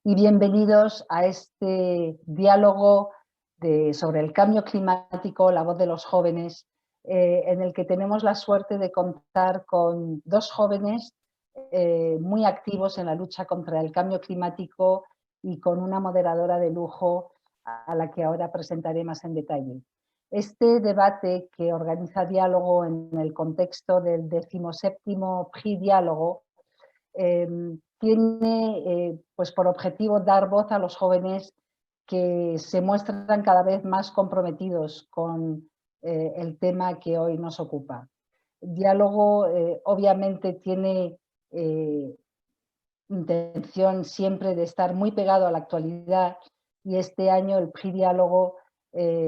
y bienvenidos a este diálogo sobre el cambio climático, la voz de los jóvenes, en el que tenemos la suerte de contar con dos jóvenes muy activos en la lucha contra el cambio climático y con una moderadora de lujo a la que ahora presentaré más en detalle. Este debate, que organiza Diálogo en el contexto del 17º Prix Diálogo, tiene pues por objetivo dar voz a los jóvenes que se muestran cada vez más comprometidos con el tema que hoy nos ocupa. Diálogo obviamente tiene intención siempre de estar muy pegado a la actualidad, y este año el Prix Diálogo se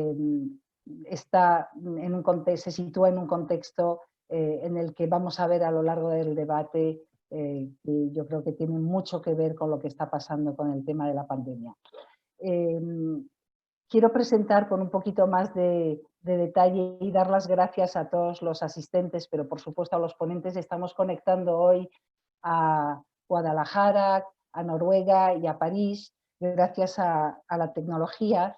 sitúa en un contexto en el que vamos a ver a lo largo del debate que yo creo que tiene mucho que ver con lo que está pasando con el tema de la pandemia. Quiero presentar con un poquito más de detalle y dar las gracias a todos los asistentes, pero por supuesto a los ponentes. Estamos conectando hoy a Guadalajara, a Noruega y a París, gracias a la tecnología.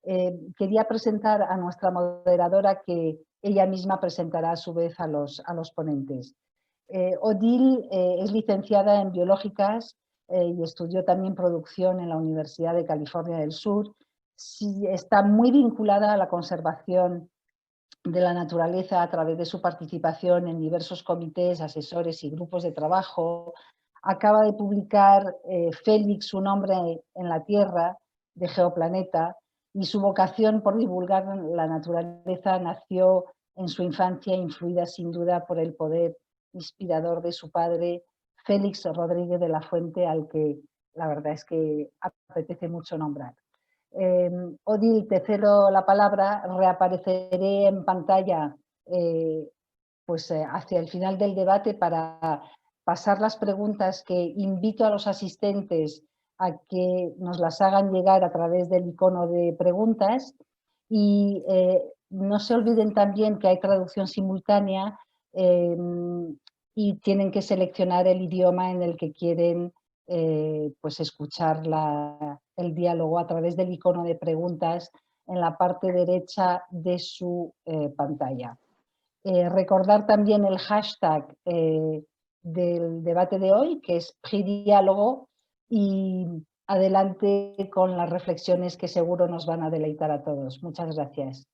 Quería presentar a nuestra moderadora, que ella misma presentará a su vez a los ponentes. Odile es licenciada en Biológicas y estudió también producción en la Universidad de California del Sur. Sí, está muy vinculada a la conservación de la naturaleza a través de su participación en diversos comités, asesores y grupos de trabajo. Acaba de publicar Félix, un hombre en la Tierra, de Geoplaneta, y su vocación por divulgar la naturaleza nació en su infancia, influida sin duda por el poder inspirador de su padre, Félix Rodríguez de la Fuente, al que la verdad es que apetece mucho nombrar. Odile, te cedo la palabra. Reapareceré en pantalla hacia el final del debate para pasar las preguntas, que invito a los asistentes a que nos las hagan llegar a través del icono de preguntas. Y no se olviden también que hay traducción simultánea y tienen que seleccionar el idioma en el que quieren escuchar el diálogo a través del icono de preguntas en la parte derecha de su pantalla. Recordar también el hashtag del debate de hoy, que es PRIDiálogo, y adelante con las reflexiones que seguro nos van a deleitar a todos. Muchas gracias.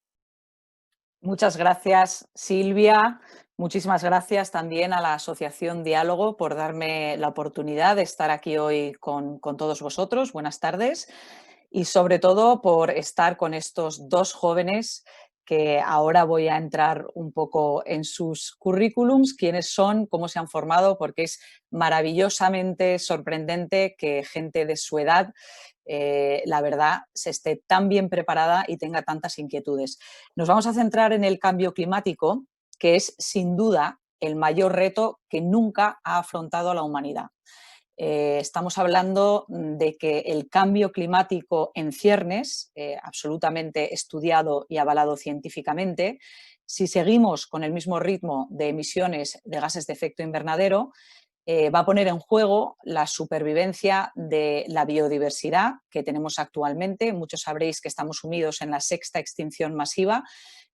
Muchas gracias, Silvia. Muchísimas gracias también a la Asociación Diálogo por darme la oportunidad de estar aquí hoy con todos vosotros. Buenas tardes. Y sobre todo por estar con estos dos jóvenes que ahora voy a entrar un poco en sus currículums, quiénes son, cómo se han formado, porque es maravillosamente sorprendente que gente de su edad, la verdad, se esté tan bien preparada y tenga tantas inquietudes. Nos vamos a centrar en el cambio climático, que es sin duda el mayor reto que nunca ha afrontado la humanidad. Estamos hablando de que el cambio climático en ciernes, absolutamente estudiado y avalado científicamente, si seguimos con el mismo ritmo de emisiones de gases de efecto invernadero, va a poner en juego la supervivencia de la biodiversidad que tenemos actualmente. Muchos sabréis que estamos sumidos en la sexta extinción masiva,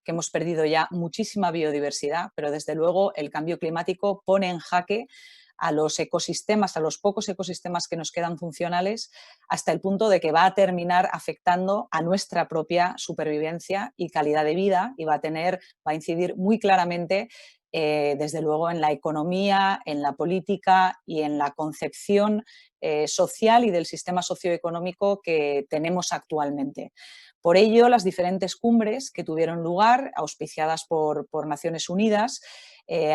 que hemos perdido ya muchísima biodiversidad, pero desde luego el cambio climático pone en jaque a los ecosistemas, a los pocos ecosistemas que nos quedan funcionales, hasta el punto de que va a terminar afectando a nuestra propia supervivencia y calidad de vida, y va a incidir muy claramente desde luego en la economía, en la política y en la concepción social y del sistema socioeconómico que tenemos actualmente. Por ello, las diferentes cumbres que tuvieron lugar, auspiciadas por Naciones Unidas,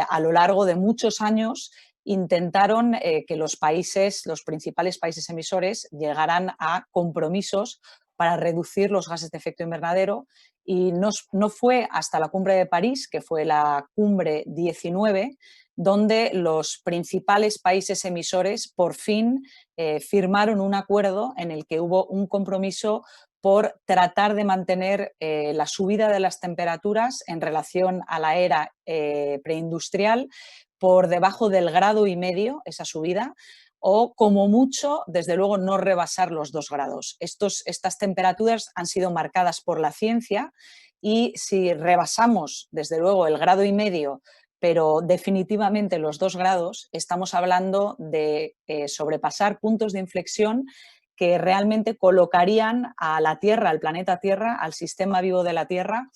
a lo largo de muchos años intentaron que los principales países emisores, llegaran a compromisos para reducir los gases de efecto invernadero, y no fue hasta la cumbre de París, que fue la cumbre 19, donde los principales países emisores por fin firmaron un acuerdo en el que hubo un compromiso por tratar de mantener la subida de las temperaturas en relación a la era preindustrial por debajo del 1,5 grados esa subida, o como mucho, desde luego, no rebasar los 2 grados. Estas temperaturas han sido marcadas por la ciencia y si rebasamos, desde luego, el 1,5 grados, pero definitivamente los 2 grados, estamos hablando de sobrepasar puntos de inflexión que realmente colocarían a la Tierra, al planeta Tierra, al sistema vivo de la Tierra,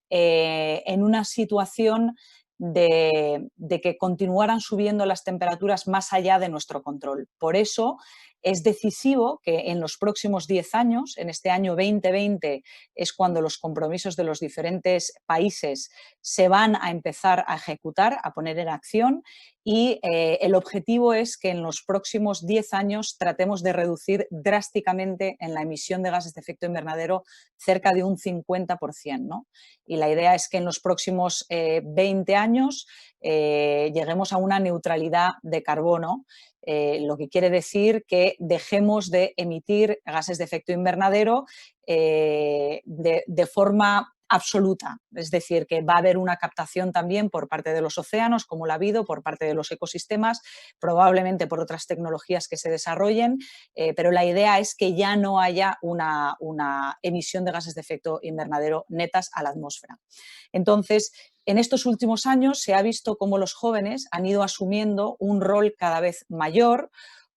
en una situación de que continuaran subiendo las temperaturas más allá de nuestro control. Por eso es decisivo que en los próximos 10 años, en este año 2020, es cuando los compromisos de los diferentes países se van a empezar a ejecutar, a poner en acción, y el objetivo es que en los próximos 10 años tratemos de reducir drásticamente en la emisión de gases de efecto invernadero cerca de un 50%, ¿no? Y la idea es que en los próximos 20 años lleguemos a una neutralidad de carbono, lo que quiere decir que dejemos de emitir gases de efecto invernadero de forma absoluta, es decir, que va a haber una captación también por parte de los océanos, como la ha habido, por parte de los ecosistemas, probablemente por otras tecnologías que se desarrollen, pero la idea es que ya no haya una emisión de gases de efecto invernadero netas a la atmósfera. Entonces, en estos últimos años se ha visto cómo los jóvenes han ido asumiendo un rol cada vez mayor,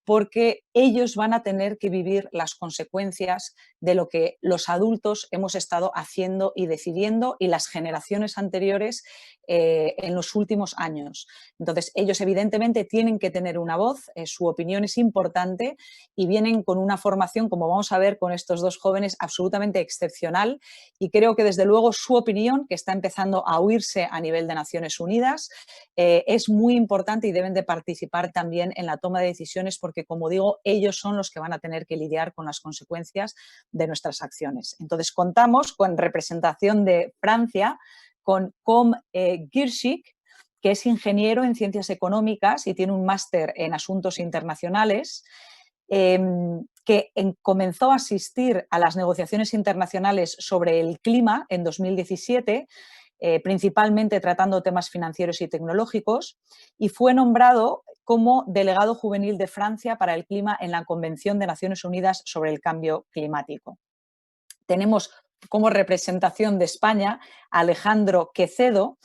porque ellos van a tener que vivir las consecuencias de lo que los adultos hemos estado haciendo y decidiendo y las generaciones anteriores en los últimos años. Entonces, ellos evidentemente tienen que tener una voz, su opinión es importante y vienen con una formación, como vamos a ver con estos dos jóvenes, absolutamente excepcional, y creo que desde luego su opinión, que está empezando a oírse a nivel de Naciones Unidas, es muy importante y deben de participar también en la toma de decisiones porque, como digo, ellos son los que van a tener que lidiar con las consecuencias de nuestras acciones. Entonces, contamos con representación de Francia, con Com Girschik, que es ingeniero en ciencias económicas y tiene un máster en asuntos internacionales, que comenzó a asistir a las negociaciones internacionales sobre el clima en 2017, principalmente tratando temas financieros y tecnológicos, y fue nombrado como delegado juvenil de Francia para el clima en la Convención de Naciones Unidas sobre el Cambio Climático. Tenemos como representación de España a Alejandro Quecedo,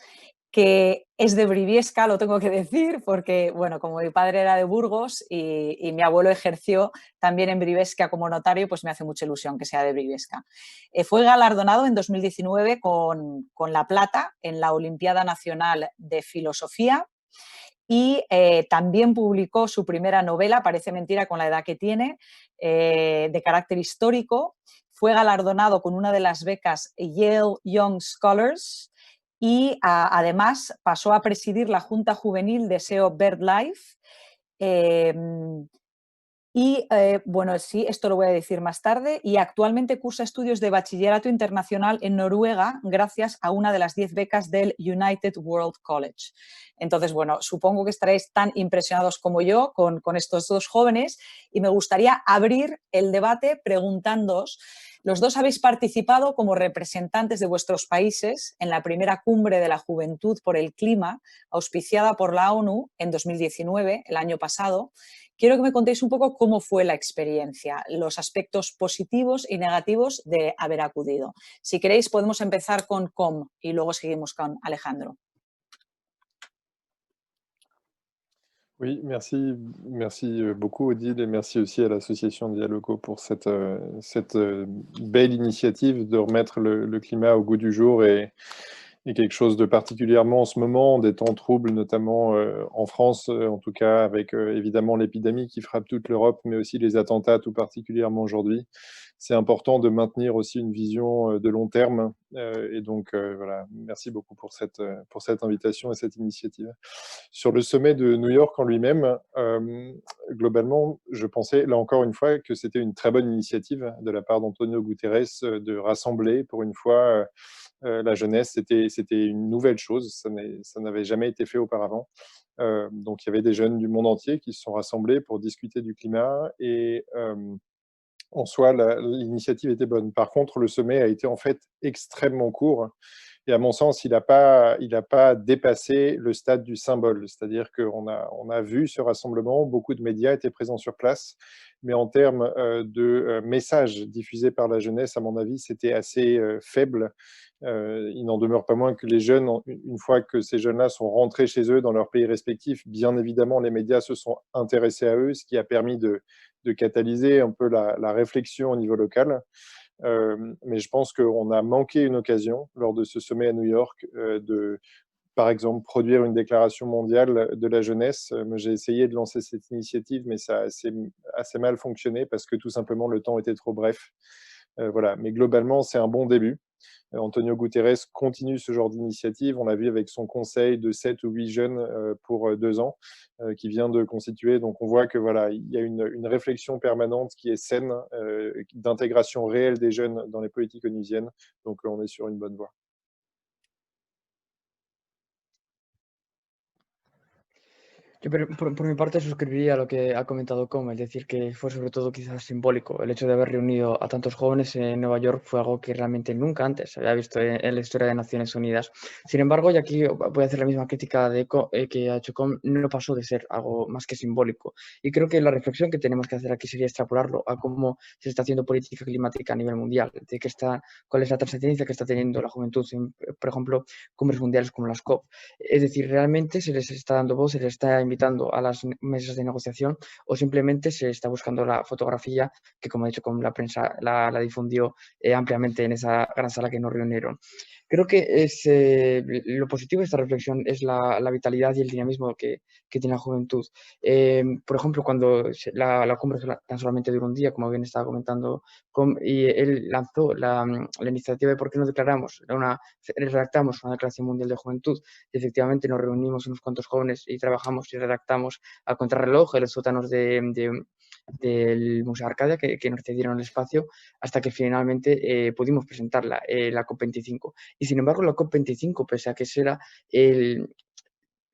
que es de Briviesca, lo tengo que decir, porque, bueno, como mi padre era de Burgos y mi abuelo ejerció también en Briviesca como notario, pues me hace mucha ilusión que sea de Briviesca. Fue galardonado en 2019 con la plata en la Olimpiada Nacional de Filosofía y también publicó su primera novela, parece mentira con la edad que tiene, de carácter histórico. Fue galardonado con una de las becas Yale Young Scholars y además pasó a presidir la Junta Juvenil de SEO BirdLife. Bueno, sí, esto lo voy a decir más tarde, y actualmente cursa estudios de bachillerato internacional en Noruega gracias a una de las 10 becas del United World College. Entonces, bueno, supongo que estaréis tan impresionados como yo con estos dos jóvenes y me gustaría abrir el debate preguntándoos, los dos habéis participado como representantes de vuestros países en la primera cumbre de la Juventud por el Clima, auspiciada por la ONU en 2019, el año pasado. Quiero que me contéis un poco cómo fue la experiencia, los aspectos positivos y negativos de haber acudido. Si queréis, podemos empezar con Com y luego seguimos con Alejandro. Oui, merci beaucoup Odile et merci aussi à l'association Dialogo pour cette belle initiative de remettre le climat au goût du jour et quelque chose de particulièrement en ce moment, des temps troubles, notamment en France, en tout cas, avec évidemment l'épidémie qui frappe toute l'Europe, mais aussi les attentats tout particulièrement aujourd'hui. C'est important de maintenir aussi une vision de long terme. Et donc, voilà, merci beaucoup pour cette invitation et cette initiative. Sur le sommet de New York en lui-même, globalement, je pensais, là encore une fois, que c'était une très bonne initiative de la part d'Antonio Guterres de rassembler pour une fois la jeunesse. C'était une nouvelle chose, ça n'avait jamais été fait auparavant. Donc, il y avait des jeunes du monde entier qui se sont rassemblés pour discuter du climat et en soi, l'initiative était bonne. Par contre, le sommet a été en fait extrêmement court Et à mon sens, il n'a pas dépassé le stade du symbole. C'est-à-dire qu'on a vu ce rassemblement, beaucoup de médias étaient présents sur place, mais en termes de messages diffusés par la jeunesse, à mon avis, c'était assez faible. Il n'en demeure pas moins que les jeunes, une fois que ces jeunes-là sont rentrés chez eux dans leur pays respectif, bien évidemment, les médias se sont intéressés à eux, ce qui a permis de catalyser un peu la réflexion au niveau local. Mais je pense qu'on a manqué une occasion lors de ce sommet à New York de, par exemple, produire une déclaration mondiale de la jeunesse. J'ai essayé de lancer cette initiative, mais ça a assez mal fonctionné parce que tout simplement le temps était trop bref. Voilà. Mais globalement, c'est un bon début. Antonio Guterres continue ce genre d'initiative. On l'a vu avec son conseil de 7 ou 8 jeunes pour 2 ans qui vient de constituer. Donc on voit que voilà, il y a une réflexion permanente qui est saine d'intégration réelle des jeunes dans les politiques onusiennes. Donc on est sur une bonne voie. Yo por mi parte suscribiría lo que ha comentado Com, es decir, que fue sobre todo quizás simbólico. El hecho de haber reunido a tantos jóvenes en Nueva York fue algo que realmente nunca antes se había visto en la historia de Naciones Unidas. Sin embargo, y aquí voy a hacer la misma crítica que ha hecho Com, no pasó de ser algo más que simbólico. Y creo que la reflexión que tenemos que hacer aquí sería extrapolarlo a cómo se está haciendo política climática a nivel mundial, de cuál es la trascendencia que está teniendo la juventud en, por ejemplo, cumbres mundiales como las COP. Es decir, realmente se les está dando voz, se les está invitando a las mesas de negociación o simplemente se está buscando la fotografía que, como he dicho, con la prensa la difundió ampliamente en esa gran sala que nos reunieron. Creo que lo positivo de esta reflexión es la vitalidad y el dinamismo que tiene la juventud. Por ejemplo, cuando la cumbre tan solamente dura un día, como bien estaba comentando, y él lanzó la iniciativa de por qué no redactamos una declaración mundial de juventud. Y efectivamente nos reunimos unos cuantos jóvenes y trabajamos y redactamos a contrarreloj en los sótanos del Museo Arcadia que nos cedieron el espacio hasta que finalmente pudimos presentarla, la COP25. Y sin embargo, la COP25, pese a que será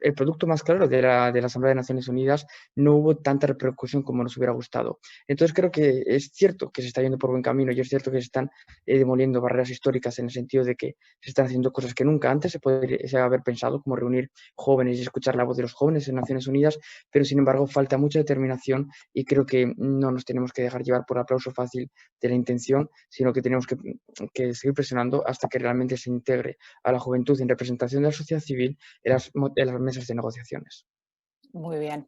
el producto más claro de la Asamblea de Naciones Unidas, no hubo tanta repercusión como nos hubiera gustado. Entonces creo que es cierto que se está yendo por buen camino y es cierto que se están demoliendo barreras históricas en el sentido de que se están haciendo cosas que nunca antes se haber pensado, como reunir jóvenes y escuchar la voz de los jóvenes en Naciones Unidas, pero sin embargo falta mucha determinación y creo que no nos tenemos que dejar llevar por el aplauso fácil de la intención, sino que tenemos que seguir presionando hasta que realmente se integre a la juventud en representación de la sociedad civil en las mesas de negociaciones. Muy bien.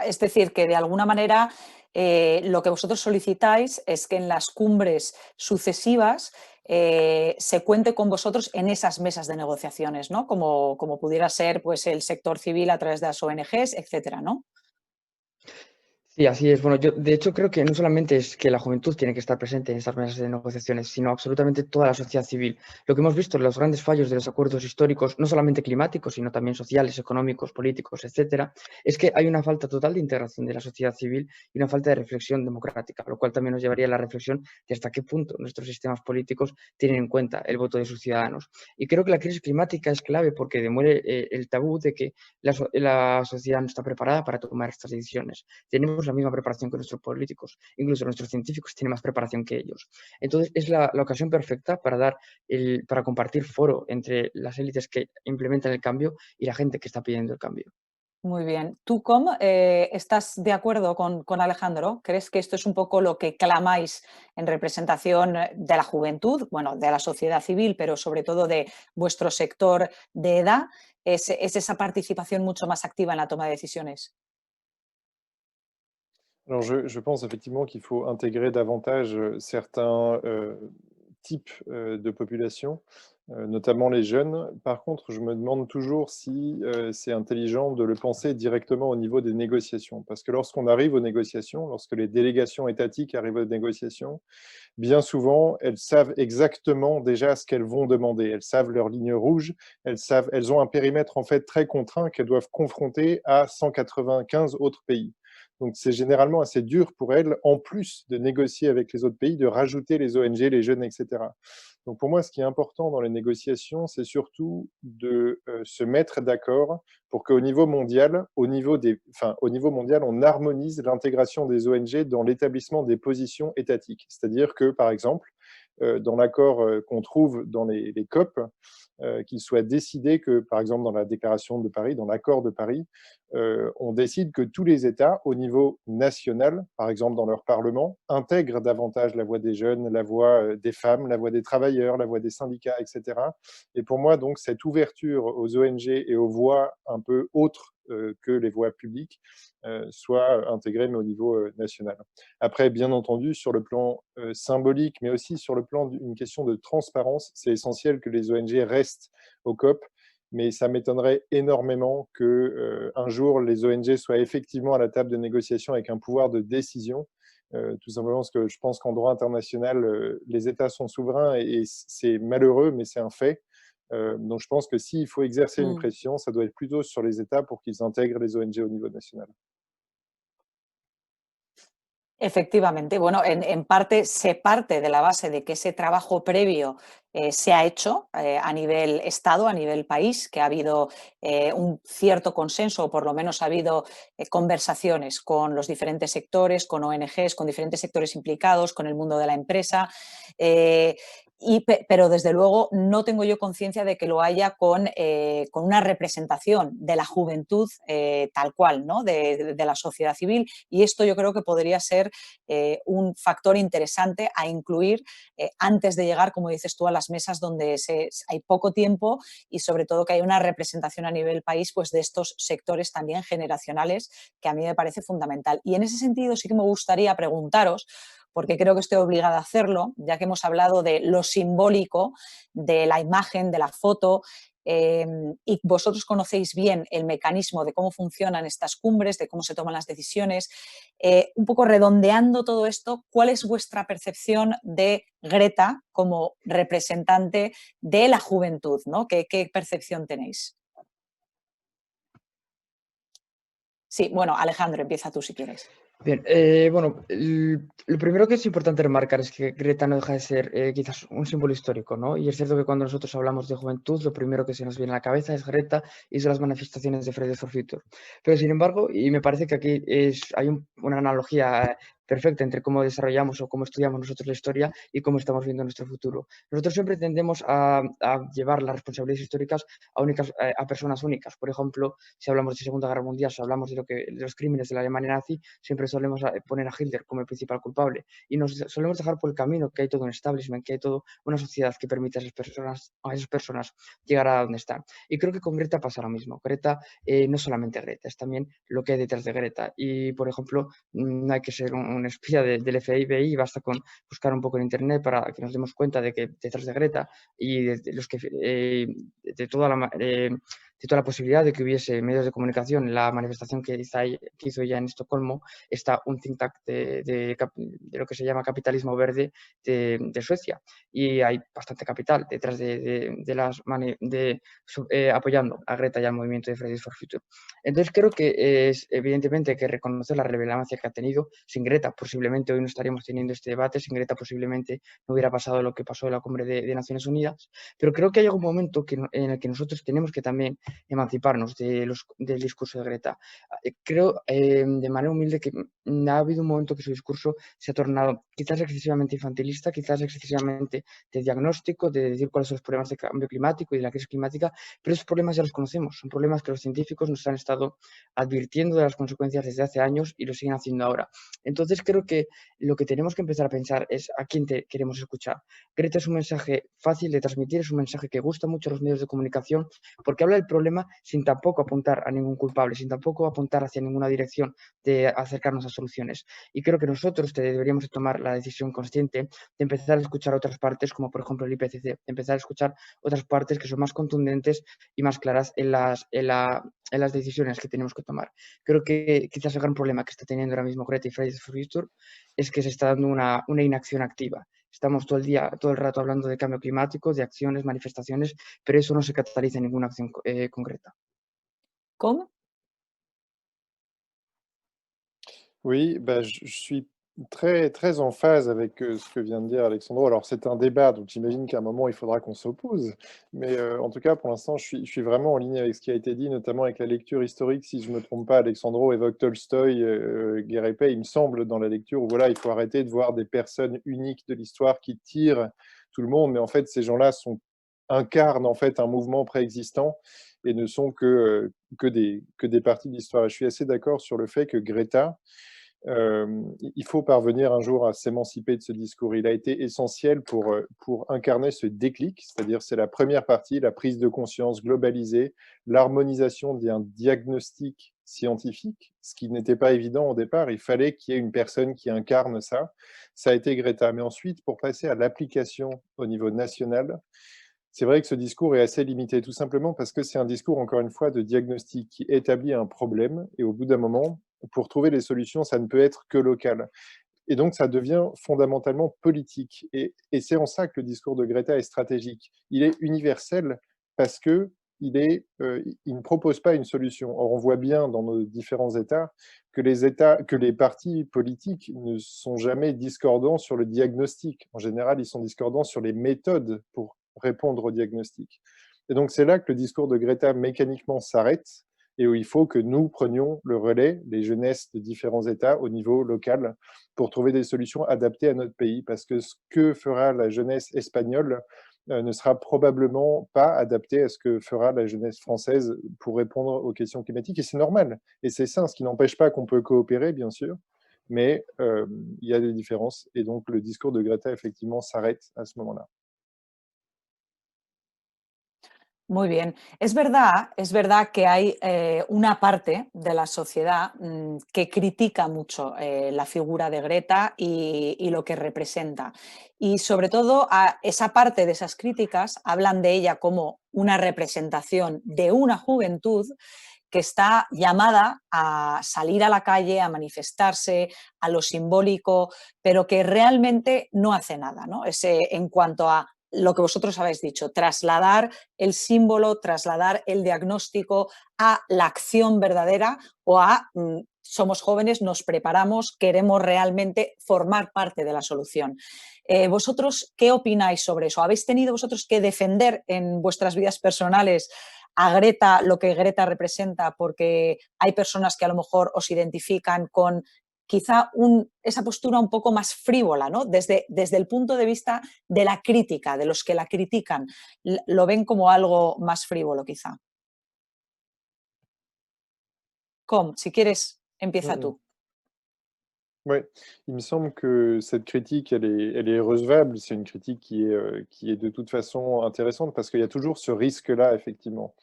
Es decir, que de alguna manera lo que vosotros solicitáis es que en las cumbres sucesivas se cuente con vosotros en esas mesas de negociaciones, ¿no? Como pudiera ser pues, el sector civil a través de las ONGs, etcétera, ¿no? Sí, así es. Bueno, yo de hecho creo que no solamente es que la juventud tiene que estar presente en estas mesas de negociaciones, sino absolutamente toda la sociedad civil. Lo que hemos visto en los grandes fallos de los acuerdos históricos, no solamente climáticos, sino también sociales, económicos, políticos, etcétera, es que hay una falta total de integración de la sociedad civil y una falta de reflexión democrática, lo cual también nos llevaría a la reflexión de hasta qué punto nuestros sistemas políticos tienen en cuenta el voto de sus ciudadanos. Y creo que la crisis climática es clave porque demuele el tabú de que la sociedad no está preparada para tomar estas decisiones. Tenemos la misma preparación que nuestros políticos, incluso nuestros científicos tienen más preparación que ellos. Entonces es la ocasión perfecta para compartir foro entre las élites que implementan el cambio y la gente que está pidiendo el cambio. Muy bien. ¿Tú, Com, estás de acuerdo con Alejandro? ¿Crees que esto es un poco lo que clamáis en representación de la juventud, bueno, de la sociedad civil, pero sobre todo de vuestro sector de edad? ¿Es esa participación mucho más activa en la toma de decisiones? Alors je pense effectivement qu'il faut intégrer davantage certains types de population, notamment les jeunes. Par contre, je me demande toujours si c'est intelligent de le penser directement au niveau des négociations. Parce que lorsqu'on arrive aux négociations, lorsque les délégations étatiques arrivent aux négociations, bien souvent, elles savent exactement déjà ce qu'elles vont demander. Elles savent leurs lignes rouges, elles ont un périmètre en fait très contraint qu'elles doivent confronter à 195 autres pays. Donc c'est généralement assez dur pour elles, en plus de négocier avec les autres pays, de rajouter les ONG, les jeunes, etc. Donc pour moi, ce qui est important dans les négociations, c'est surtout de se mettre d'accord pour qu'au niveau mondial, au niveau mondial, on harmonise l'intégration des ONG dans l'établissement des positions étatiques. C'est-à-dire que, par exemple, dans l'accord qu'on trouve dans les COP, qu'il soit décidé que, par exemple, dans la déclaration de Paris, dans l'accord de Paris, on décide que tous les États, au niveau national, par exemple dans leur parlement, intègrent davantage la voix des jeunes, la voix des femmes, la voix des travailleurs, la voix des syndicats, etc. Et pour moi, donc, cette ouverture aux ONG et aux voix un peu autres que les voix publiques soit intégrée, mais au niveau national. Après, bien entendu, sur le plan symbolique, mais aussi sur le plan d'une question de transparence, c'est essentiel que les ONG restent au COP, mais ça m'étonnerait énormément qu'un jour, les ONG soient effectivement à la table de négociation avec un pouvoir de décision, tout simplement parce que je pense qu'en droit international, les États sont souverains et c'est malheureux, mais c'est un fait. Donc je pense que s'il faut exercer une pression, ça doit être plutôt sur les États pour qu'ils intègrent les ONG au niveau national. Efectivamente, bueno, en parte se parte de la base de que ese trabajo previo se ha hecho a nivel Estado, a nivel país, que ha habido un cierto consenso, o por lo menos ha habido conversaciones con los diferentes sectores, con ONGs, con diferentes sectores implicados, con el mundo de la empresa. Pero desde luego no tengo yo conciencia de que lo haya con una representación de la juventud tal cual, ¿no? de la sociedad civil, y esto yo creo que podría ser un factor interesante a incluir antes de llegar, como dices tú, a las mesas donde hay poco tiempo y sobre todo que hay una representación a nivel país pues, de estos sectores también generacionales, que a mí me parece fundamental. Y en ese sentido sí que me gustaría preguntaros, porque creo que estoy obligada a hacerlo, ya que hemos hablado de lo simbólico, de la imagen, de la foto, y vosotros conocéis bien el mecanismo de cómo funcionan estas cumbres, de cómo se toman las decisiones. Un poco redondeando todo esto, ¿cuál es vuestra percepción de Greta como representante de la juventud, ¿no? ¿Qué percepción tenéis? Sí, bueno, Alejandro, empieza tú si quieres. Bien, bueno, lo primero que es importante remarcar es que Greta no deja de ser quizás un símbolo histórico, ¿no? Y es cierto que cuando nosotros hablamos de juventud, lo primero que se nos viene a la cabeza es Greta y son las manifestaciones de Fridays for Future. Pero sin embargo, y me parece que aquí hay una analogía perfecta entre cómo desarrollamos o cómo estudiamos nosotros la historia y cómo estamos viendo nuestro futuro. Nosotros siempre tendemos a llevar las responsabilidades históricas a personas únicas. Por ejemplo, si hablamos de Segunda Guerra Mundial, si hablamos de los crímenes de la Alemania nazi, siempre solemos poner a Hitler como el principal culpable y nos solemos dejar por el camino que hay todo un establishment, que hay toda una sociedad que permite a esas personas llegar a donde están. Y creo que con Greta pasa lo mismo. Greta no solamente Greta, es también lo que hay detrás de Greta. Y, por ejemplo, no hay que ser un espía del FBI, basta con buscar un poco en internet para que nos demos cuenta de que detrás de Greta y de toda la posibilidad de que hubiese medios de comunicación, la manifestación que hizo ella en Estocolmo, está un think tank de lo que se llama capitalismo verde de Suecia. Y hay bastante capital detrás apoyando a Greta y al movimiento de Fridays for Future. Entonces creo que es evidentemente que reconocer la relevancia que ha tenido. Sin Greta posiblemente hoy no estaríamos teniendo este debate, sin Greta posiblemente no hubiera pasado lo que pasó en la cumbre de Naciones Unidas, pero creo que hay algún momento en el que nosotros tenemos que también emanciparnos del discurso de Greta. Creo de manera humilde que ha habido un momento que su discurso se ha tornado quizás excesivamente infantilista, quizás excesivamente de diagnóstico, de decir cuáles son los problemas de cambio climático y de la crisis climática, pero esos problemas ya los conocemos, son problemas que los científicos nos han estado advirtiendo de las consecuencias desde hace años y lo siguen haciendo ahora. Entonces creo que lo que tenemos que empezar a pensar es a quién queremos escuchar. Greta es un mensaje fácil de transmitir, es un mensaje que gusta mucho a los medios de comunicación porque habla del problema sin tampoco apuntar a ningún culpable, sin tampoco apuntar hacia ninguna dirección de acercarnos a soluciones. Y creo que nosotros deberíamos tomar la decisión consciente de empezar a escuchar otras partes, como por ejemplo el IPCC, de empezar a escuchar otras partes que son más contundentes y más claras en las decisiones que tenemos que tomar. Creo que quizás el gran problema que está teniendo ahora mismo Greta y Fridays for Future es que se está dando una inacción activa. Estamos todo el rato hablando de cambio climático, de acciones, manifestaciones, pero eso no se cataliza en ninguna acción concreta. ¿Cómo? Oui, bah, je suis très, très en phase avec ce que vient de dire Alexandro. Alors, c'est un débat, donc j'imagine qu'à un moment, il faudra qu'on s'oppose. Mais en tout cas, pour l'instant, je suis vraiment en ligne avec ce qui a été dit, notamment avec la lecture historique. Si je ne me trompe pas, Alexandro évoque Tolstoï, Guerre et Paix, il me semble, dans la lecture, où voilà, il faut arrêter de voir des personnes uniques de l'histoire qui tirent tout le monde. Mais en fait, ces gens-là incarnent en fait un mouvement préexistant et ne sont que des parties de l'histoire. Et je suis assez d'accord sur le fait que Greta, il faut parvenir un jour à s'émanciper de ce discours. Il a été essentiel pour incarner ce déclic, c'est-à-dire c'est la première partie, la prise de conscience globalisée, l'harmonisation d'un diagnostic scientifique, ce qui n'était pas évident au départ. Il fallait qu'il y ait une personne qui incarne ça. Ça a été Greta. Mais ensuite, pour passer à l'application au niveau national, c'est vrai que ce discours est assez limité, tout simplement parce que c'est un discours, encore une fois, de diagnostic qui établit un problème et au bout d'un moment, pour trouver les solutions, ça ne peut être que local. Et donc, ça devient fondamentalement politique. Et c'est en ça que le discours de Greta est stratégique. Il est universel parce que il ne propose pas une solution. Or, on voit bien dans nos différents États que les partis politiques ne sont jamais discordants sur le diagnostic. En général, ils sont discordants sur les méthodes pour répondre au diagnostic. Et donc, c'est là que le discours de Greta mécaniquement s'arrête et où il faut que nous prenions le relais, les jeunesses de différents États au niveau local, pour trouver des solutions adaptées à notre pays. Parce que ce que fera la jeunesse espagnole ne sera probablement pas adapté à ce que fera la jeunesse française pour répondre aux questions climatiques. Et c'est normal. Et c'est ça, ce qui n'empêche pas qu'on peut coopérer, bien sûr. Mais il y a des différences. Et donc, le discours de Greta, effectivement, s'arrête à ce moment-là. Muy bien. Es verdad que hay una parte de la sociedad que critica mucho la figura de Greta y lo que representa. Y sobre todo a esa parte de esas críticas hablan de ella como una representación de una juventud que está llamada a salir a la calle, a manifestarse, a lo simbólico, pero que realmente no hace nada, ¿no? En cuanto a lo que vosotros habéis dicho, trasladar el símbolo, trasladar el diagnóstico a la acción verdadera o a somos jóvenes, nos preparamos, queremos realmente formar parte de la solución. ¿Vosotros qué opináis sobre eso? ¿Habéis tenido vosotros que defender en vuestras vidas personales a Greta, lo que Greta representa, porque hay personas que a lo mejor os identifican con quizá esa postura un poco más frívola, ¿no? Desde el punto de vista de la crítica, de los que la critican, lo ven como algo más frívolo quizá. Si quieres, empieza tú. Oui, il me semble que cette critique, elle est recevable. C'est une critique qui est de toute façon intéressante parce qu'il y a toujours ce risque-là, effectivement.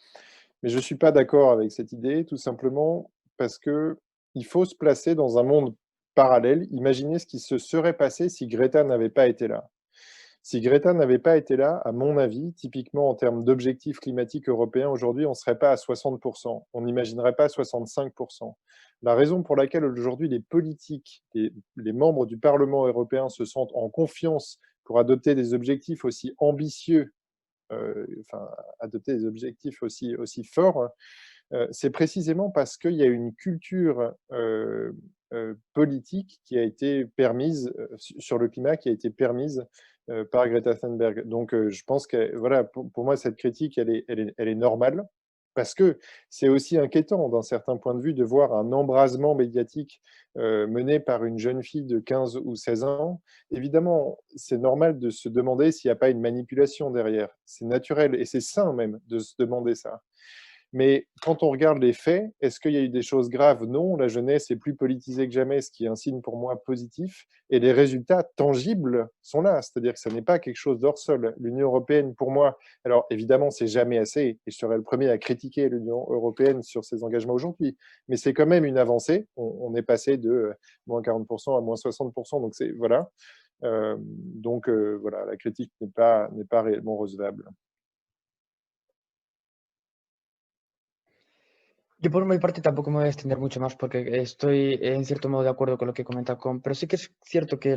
Mais je ne suis pas d'accord avec cette idée, tout simplement parce que il faut se placer dans un monde parallèle. Imaginez ce qui se serait passé si Greta n'avait pas été là. Si Greta n'avait pas été là, à mon avis, typiquement en termes d'objectifs climatiques européens, aujourd'hui, on ne serait pas à 60%, on n'imaginerait pas 65%. La raison pour laquelle aujourd'hui les politiques, les membres du Parlement européen se sentent en confiance pour adopter des objectifs aussi ambitieux, adopter des objectifs aussi forts, c'est précisément parce qu'il y a une culture politique qui a été permise sur le climat, qui a été permise par Greta Thunberg. Donc, je pense que voilà, pour moi, cette critique, elle est normale parce que c'est aussi inquiétant d'un certain point de vue de voir un embrasement médiatique mené par une jeune fille de 15 ou 16 ans. Évidemment, c'est normal de se demander s'il n'y a pas une manipulation derrière. C'est naturel et c'est sain même de se demander ça. Mais quand on regarde les faits, est-ce qu'il y a eu des choses graves? Non, la jeunesse est plus politisée que jamais, ce qui est un signe pour moi positif. Et les résultats tangibles sont là, c'est-à-dire que ce n'est pas quelque chose d'hors sol. L'Union européenne, pour moi, alors évidemment, c'est jamais assez, et je serai le premier à critiquer l'Union européenne sur ses engagements aujourd'hui, mais c'est quand même une avancée. On est passé de moins 40% à moins 60%, donc c'est voilà. Voilà, la critique n'est pas réellement recevable. Yo por mi parte tampoco me voy a extender mucho más porque estoy en cierto modo de acuerdo con lo que comenta Com, pero sí que es cierto que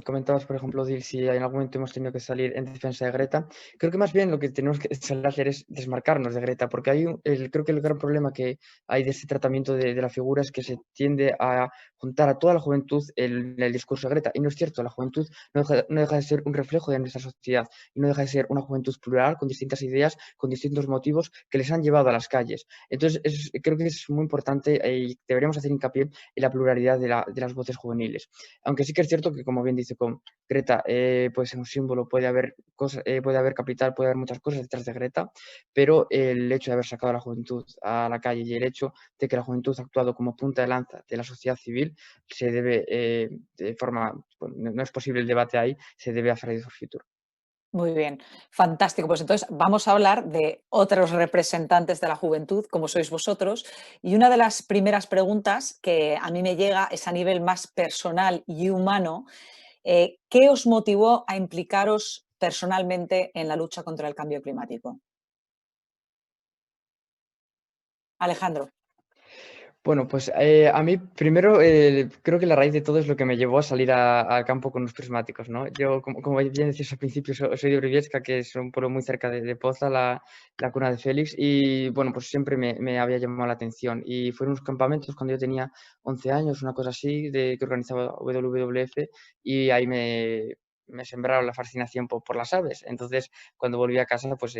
comentabas, por ejemplo, Dil, si en algún momento hemos tenido que salir en defensa de Greta. Creo que más bien lo que tenemos que salir a hacer es desmarcarnos de Greta, porque creo que el gran problema que hay de ese tratamiento de la figura es que se tiende a juntar a toda la juventud en el discurso de Greta. Y no es cierto, la juventud no deja de ser un reflejo de nuestra sociedad y no deja de ser una juventud plural, con distintas ideas, con distintos motivos que les han llevado a las calles. Entonces, creo que es muy importante y deberíamos hacer hincapié en la pluralidad de las voces juveniles. Aunque sí que es cierto que, como bien dice Greta, puede ser un símbolo, puede haber puede haber capital, puede haber muchas cosas detrás de Greta, pero el hecho de haber sacado a la juventud a la calle y el hecho de que la juventud ha actuado como punta de lanza de la sociedad civil se debe, de forma, bueno, no es posible el debate ahí, se debe a Fridays for Future. Muy bien, fantástico. Pues entonces vamos a hablar de otros representantes de la juventud, como sois vosotros. Y una de las primeras preguntas que a mí me llega es a nivel más personal y humano. ¿Qué os motivó a implicaros personalmente en la lucha contra el cambio climático? Alejandro. Bueno, pues a mí primero creo que la raíz de todo es lo que me llevó a salir al campo con los prismáticos, ¿no? Yo, como bien decías al principio, soy de Briviesca, que es un pueblo muy cerca de Poza, la cuna de Félix, y bueno, pues siempre me había llamado la atención. Y fueron unos campamentos cuando yo tenía 11 años, una cosa así, que organizaba WWF, y ahí me sembraron la fascinación por las aves. Entonces, cuando volví a casa, pues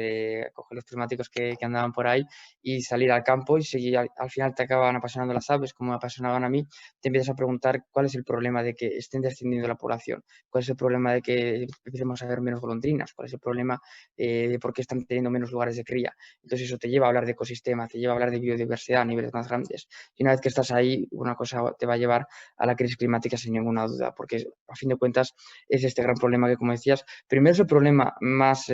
cogí los prismáticos que andaban por ahí y salir al campo y seguir, al final te acaban apasionando las aves como me apasionaban a mí, te empiezas a preguntar cuál es el problema de que estén descendiendo la población, cuál es el problema de que empecemos a ver menos golondrinas, cuál es el problema de por qué están teniendo menos lugares de cría. Entonces eso te lleva a hablar de ecosistema, te lleva a hablar de biodiversidad a niveles más grandes. Y una vez que estás ahí, una cosa te va a llevar a la crisis climática sin ninguna duda, porque a fin de cuentas es este gran problema que, como decías, primero es el problema más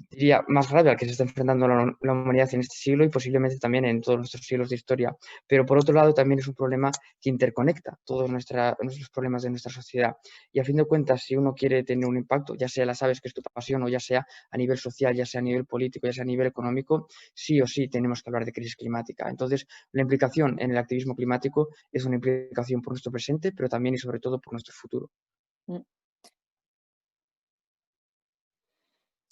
diría, más grave al que se está enfrentando la humanidad en este siglo y posiblemente también en todos nuestros siglos de historia. Pero por otro lado también es un problema que interconecta todos nuestros problemas de nuestra sociedad. Y a fin de cuentas, si uno quiere tener un impacto, ya sea, la sabes que es tu pasión, o ya sea a nivel social, ya sea a nivel político, ya sea a nivel económico, sí o sí tenemos que hablar de crisis climática. Entonces, la implicación en el activismo climático es una implicación por nuestro presente, pero también y sobre todo por nuestro futuro.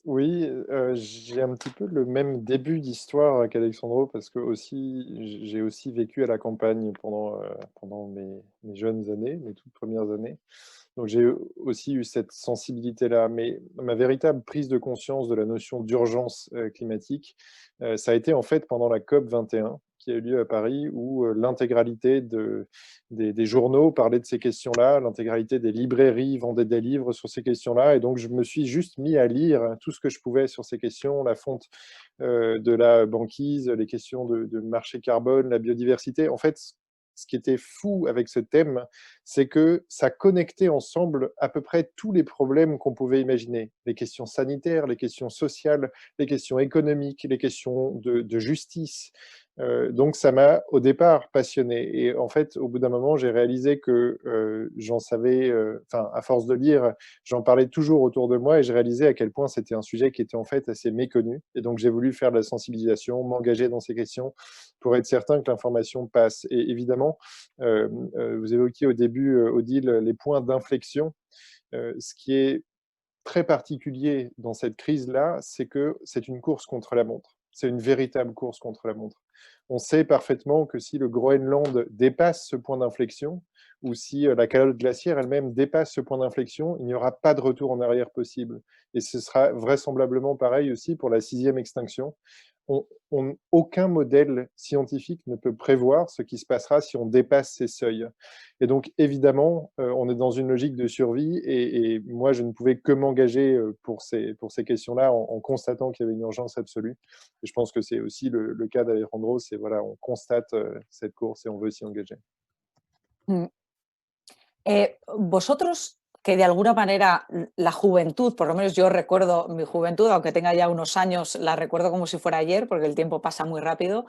Oui, j'ai un petit peu le même début d'histoire qu'Alexandro parce que aussi j'ai aussi vécu à la campagne pendant mes jeunes années, mes toutes premières années. Donc j'ai aussi eu cette sensibilité-là. Mais ma véritable prise de conscience de la notion d'urgence climatique, ça a été en fait pendant la COP 21 qui a eu lieu à Paris, où l'intégralité des journaux parlaient de ces questions-là, l'intégralité des librairies vendaient des livres sur ces questions-là, et donc je me suis juste mis à lire tout ce que je pouvais sur ces questions, la fonte de la banquise, les questions de marché carbone, la biodiversité. En fait, ce qui était fou avec ce thème, c'est que ça connectait ensemble à peu près tous les problèmes qu'on pouvait imaginer. Les questions sanitaires, les questions sociales, les questions économiques, les questions de justice. Donc ça m'a au départ passionné. Et en fait, au bout d'un moment, j'ai réalisé que j'en savais, enfin, à force de lire, j'en parlais toujours autour de moi et j'ai réalisé à quel point c'était un sujet qui était en fait assez méconnu. Et donc j'ai voulu faire de la sensibilisation, m'engager dans ces questions pour être certain que l'information passe. Et évidemment, vous évoquiez au début, Odile, les points d'inflexion. Ce qui est très particulier dans cette crise-là, c'est que c'est une course contre la montre. C'est une véritable course contre la montre. On sait parfaitement que si le Groenland dépasse ce point d'inflexion, ou si la calotte glaciaire elle-même dépasse ce point d'inflexion, il n'y aura pas de retour en arrière possible. Et ce sera vraisemblablement pareil aussi pour la 6e extinction. Aucun modèle scientifique ne peut prévoir ce qui se passera si on dépasse ces seuils. Et donc, évidemment, on est dans une logique de survie et moi, je ne pouvais que m'engager pour ces questions-là en constatant qu'il y avait une urgence absolue. Et je pense que c'est aussi le cas d'Alejandro, c'est voilà, on constate cette course et on veut s'y engager. Vosotros que de alguna manera la juventud, por lo menos yo recuerdo mi juventud, aunque tenga ya unos años, la recuerdo como si fuera ayer, porque el tiempo pasa muy rápido,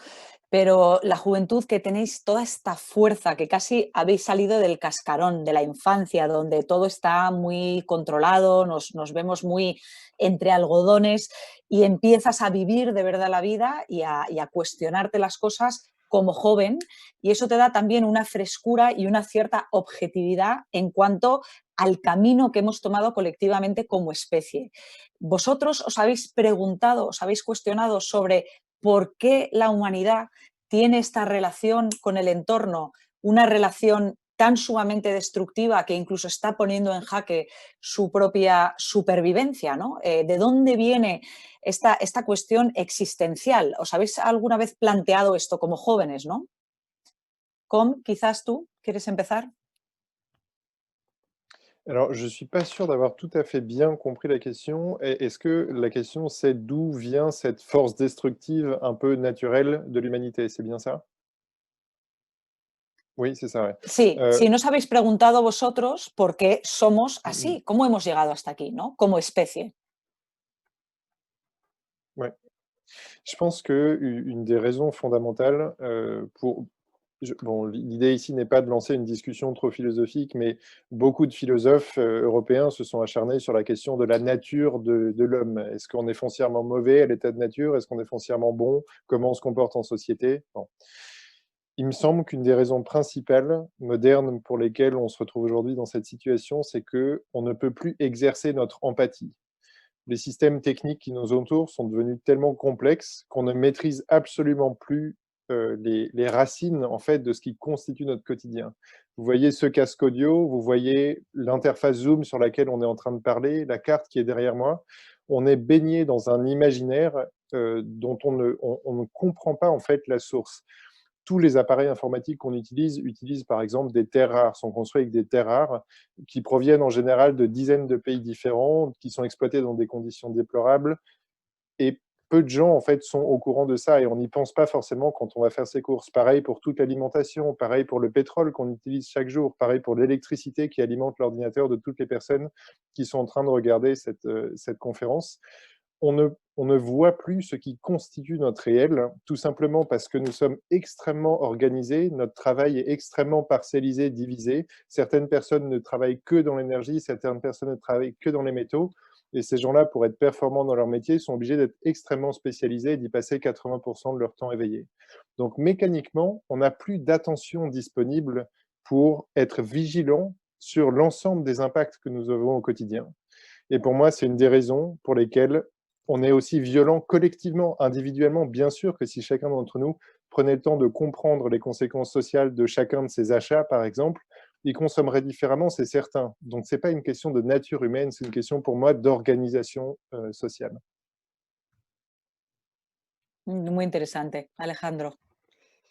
pero la juventud, que tenéis toda esta fuerza, que casi habéis salido del cascarón de la infancia, donde todo está muy controlado, nos vemos muy entre algodones y empiezas a vivir de verdad la vida y a cuestionarte las cosas como joven, y eso te da también una frescura y una cierta objetividad en cuanto al camino que hemos tomado colectivamente como especie. ¿Vosotros os habéis preguntado, os habéis cuestionado sobre por qué la humanidad tiene esta relación con el entorno, una relación tan sumamente destructiva que incluso está poniendo en jaque su propia supervivencia, ¿no? ¿De dónde viene esta cuestión existencial? ¿Os habéis alguna vez planteado esto como jóvenes, no? Com, quizás tú quieres empezar. Alors, je ne suis pas sûr d'avoir tout à fait bien compris la question. Est-ce que la question, c'est d'où vient cette force destructive un peu naturelle de l'humanité? C'est bien ça? Oui, c'est ça, ouais. Sí, si no os habéis preguntado vosotros por qué somos así, cómo hemos llegado hasta aquí, ¿no? Como especie. Ouais. Je pense qu'une des raisons fondamentales bon, l'idée ici n'est pas de lancer une discussion trop philosophique, mais beaucoup de philosophes européens se sont acharnés sur la question de la nature de l'homme. Est-ce qu'on est foncièrement mauvais à l'état de nature? Est-ce qu'on est foncièrement bon? Comment on se comporte en société? Bon. Il me semble qu'une des raisons principales modernes pour lesquelles on se retrouve aujourd'hui dans cette situation, c'est qu'on ne peut plus exercer notre empathie. Les systèmes techniques qui nous entourent sont devenus tellement complexes qu'on ne maîtrise absolument plus les racines en fait de ce qui constitue notre quotidien. Vous voyez ce casque audio, vous voyez l'interface Zoom sur laquelle on est en train de parler, la carte qui est derrière moi. On est baigné dans un imaginaire dont on ne comprend pas en fait la source. Tous les appareils informatiques qu'on utilisent par exemple des terres rares, sont construits avec des terres rares qui proviennent en général de dizaines de pays différents, qui sont exploités dans des conditions déplorables, et peu de gens en fait sont au courant de ça et on n'y pense pas forcément quand on va faire ses courses. Pareil pour toute l'alimentation, pareil pour le pétrole qu'on utilise chaque jour, pareil pour l'électricité qui alimente l'ordinateur de toutes les personnes qui sont en train de regarder cette conférence. On ne voit plus ce qui constitue notre réel, tout simplement parce que nous sommes extrêmement organisés, notre travail est extrêmement parcellisé, divisé. Certaines personnes ne travaillent que dans l'énergie, certaines personnes ne travaillent que dans les métaux. Et ces gens-là, pour être performants dans leur métier, sont obligés d'être extrêmement spécialisés et d'y passer 80% de leur temps éveillé. Donc mécaniquement, on n'a plus d'attention disponible pour être vigilant sur l'ensemble des impacts que nous avons au quotidien. Et pour moi, c'est une des raisons pour lesquelles on est aussi violent collectivement, individuellement. Bien sûr que si chacun d'entre nous prenait le temps de comprendre les conséquences sociales de chacun de ses achats, par exemple, il consommerait différemment, c'est certain. Donc, ce n'est pas une question de nature humaine, c'est une question pour moi d'organisation sociale. Muy interesante, Alejandro.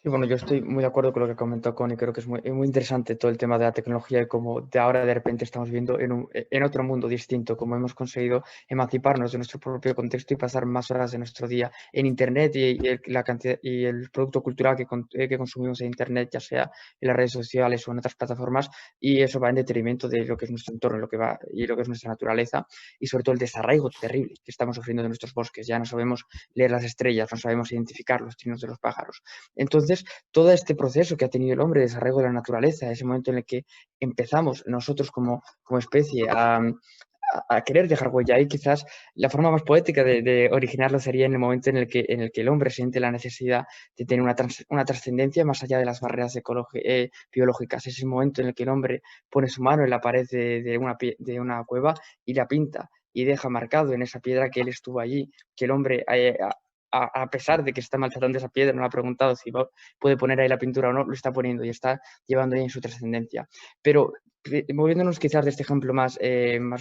Y bueno, yo estoy muy de acuerdo con lo que comentó Connie, creo que es muy interesante todo el tema de la tecnología y cómo de ahora de repente estamos viendo en otro mundo distinto, cómo hemos conseguido emanciparnos de nuestro propio contexto y pasar más horas de nuestro día en Internet la cantidad y el producto cultural que consumimos en Internet, ya sea en las redes sociales o en otras plataformas, y eso va en detrimento de lo que es nuestro entorno lo que es nuestra naturaleza y sobre todo el desarraigo terrible que estamos sufriendo de nuestros bosques. Ya no sabemos leer las estrellas, no sabemos identificar los trinos de los pájaros. Entonces, todo este proceso que ha tenido el hombre de desarraigo de la naturaleza, ese momento en el que empezamos nosotros como especie a querer dejar huella, y quizás la forma más poética de originarlo sería en el momento en el que el hombre siente la necesidad de tener una trascendencia más allá de las barreras biológicas. Es el momento en el que el hombre pone su mano en la pared de una cueva y la pinta y deja marcado en esa piedra que él estuvo allí, que el hombre a pesar de que está maltratando esa piedra, no le ha preguntado si puede poner ahí la pintura o no, lo está poniendo y está llevando ahí en su trascendencia. Pero moviéndonos quizás de este ejemplo más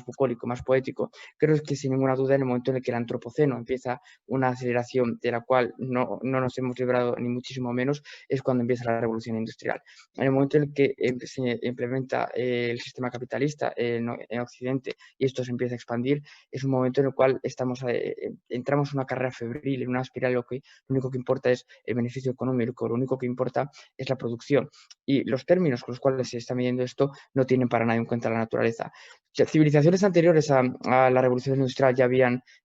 bucólico, más poético, creo que sin ninguna duda en el momento en el que el antropoceno empieza una aceleración de la cual no nos hemos librado ni muchísimo menos, es cuando empieza la revolución industrial. En el momento en el que se implementa el sistema capitalista en Occidente y esto se empieza a expandir, es un momento en el cual entramos en una carrera febril, en una espiral, lo único que importa es el beneficio económico, lo único que importa es la producción. Y los términos con los cuales se está midiendo esto no tienen para nada en cuenta la naturaleza. sea, civilizaciones anteriores a la revolución industrial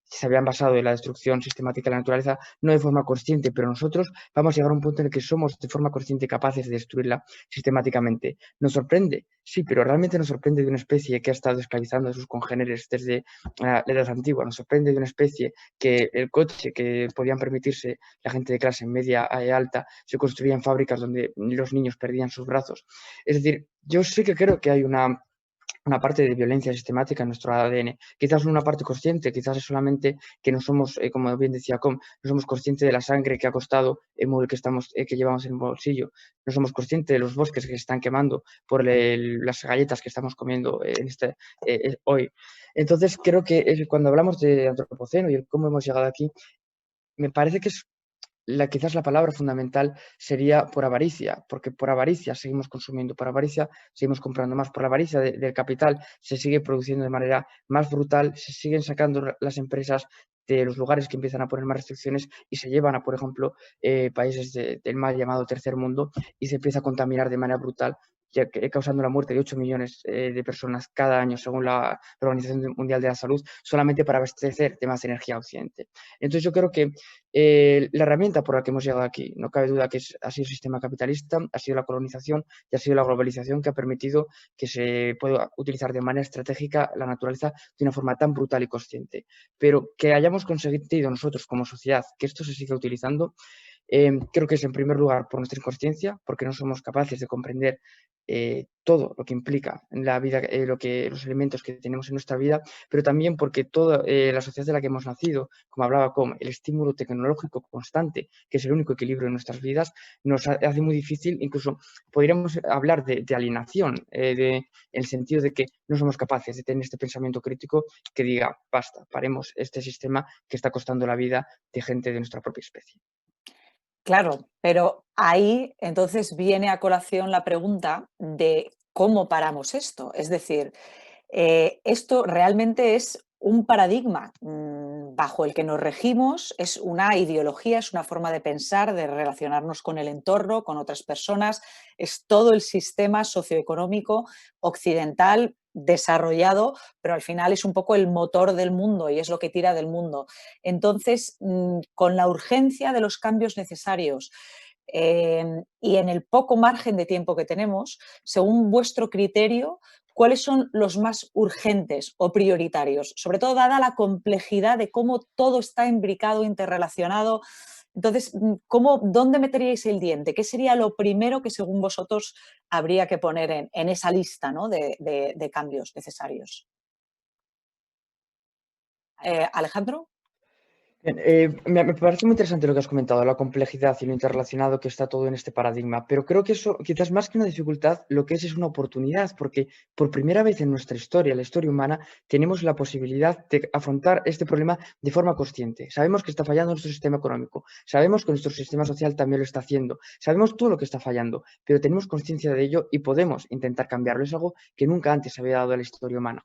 se habían basado en la destrucción sistemática de la naturaleza, no de forma consciente, pero nosotros vamos a llegar a un punto en el que somos de forma consciente capaces de destruirla sistemáticamente. ¿Nos sorprende? Sí, pero realmente nos sorprende de una especie que ha estado esclavizando a sus congéneres desde la edad antigua. Nos sorprende de una especie que el coche que podían permitirse la gente de clase media e alta se construía en fábricas donde los niños perdían sus brazos. Es decir, yo sí que creo que hay una parte de violencia sistemática en nuestro ADN. Quizás una parte consciente, quizás es solamente que no somos, como bien decía Com, no somos conscientes de la sangre que ha costado el móvil que llevamos en el bolsillo. No somos conscientes de los bosques que se están quemando por las galletas que estamos comiendo hoy. Entonces, creo que cuando hablamos de antropoceno y el cómo hemos llegado aquí, me parece que quizás la palabra fundamental sería por avaricia, porque por avaricia seguimos consumiendo, por avaricia seguimos comprando más, por la avaricia del capital se sigue produciendo de manera más brutal, se siguen sacando las empresas de los lugares que empiezan a poner más restricciones y se llevan a, por ejemplo, países del mal llamado tercer mundo y se empieza a contaminar de manera brutal, causando la muerte de 8 millones de personas cada año, según la Organización Mundial de la Salud, solamente para abastecer de más energía a Occidente. Entonces yo creo que la herramienta por la que hemos llegado aquí, no cabe duda que ha sido el sistema capitalista, ha sido la colonización y ha sido la globalización que ha permitido que se pueda utilizar de manera estratégica la naturaleza de una forma tan brutal y consciente. Pero que hayamos conseguido nosotros como sociedad que esto se siga utilizando, creo que es en primer lugar por nuestra inconsciencia, porque no somos capaces de comprender todo lo que implica en la vida, los elementos que tenemos en nuestra vida, pero también porque toda la sociedad de la que hemos nacido, como hablaba Com, el estímulo tecnológico constante, que es el único equilibrio en nuestras vidas, nos hace muy difícil, incluso podríamos hablar de alienación, en el sentido de que no somos capaces de tener este pensamiento crítico que diga, basta, paremos este sistema que está costando la vida de gente de nuestra propia especie. Claro, pero ahí entonces viene a colación la pregunta de cómo paramos esto. Es decir, esto realmente es un paradigma bajo el que nos regimos, es una ideología, es una forma de pensar, de relacionarnos con el entorno, con otras personas, es todo el sistema socioeconómico occidental desarrollado, pero al final es un poco el motor del mundo y es lo que tira del mundo. Entonces, con la urgencia de los cambios necesarios y en el poco margen de tiempo que tenemos, según vuestro criterio, ¿cuáles son los más urgentes o prioritarios? Sobre todo dada la complejidad de cómo todo está imbricado, interrelacionado. Entonces, ¿dónde meteríais el diente? ¿Qué sería lo primero que, según vosotros, habría que poner en esa lista, ¿no?, de cambios necesarios? Alejandro. Bien, me parece muy interesante lo que has comentado, la complejidad y lo interrelacionado que está todo en este paradigma, pero creo que eso, quizás más que una dificultad, lo que es una oportunidad, porque por primera vez en nuestra historia, la historia humana, tenemos la posibilidad de afrontar este problema de forma consciente. Sabemos que está fallando nuestro sistema económico, sabemos que nuestro sistema social también lo está haciendo, sabemos todo lo que está fallando, pero tenemos conciencia de ello y podemos intentar cambiarlo. Es algo que nunca antes había dado a la historia humana.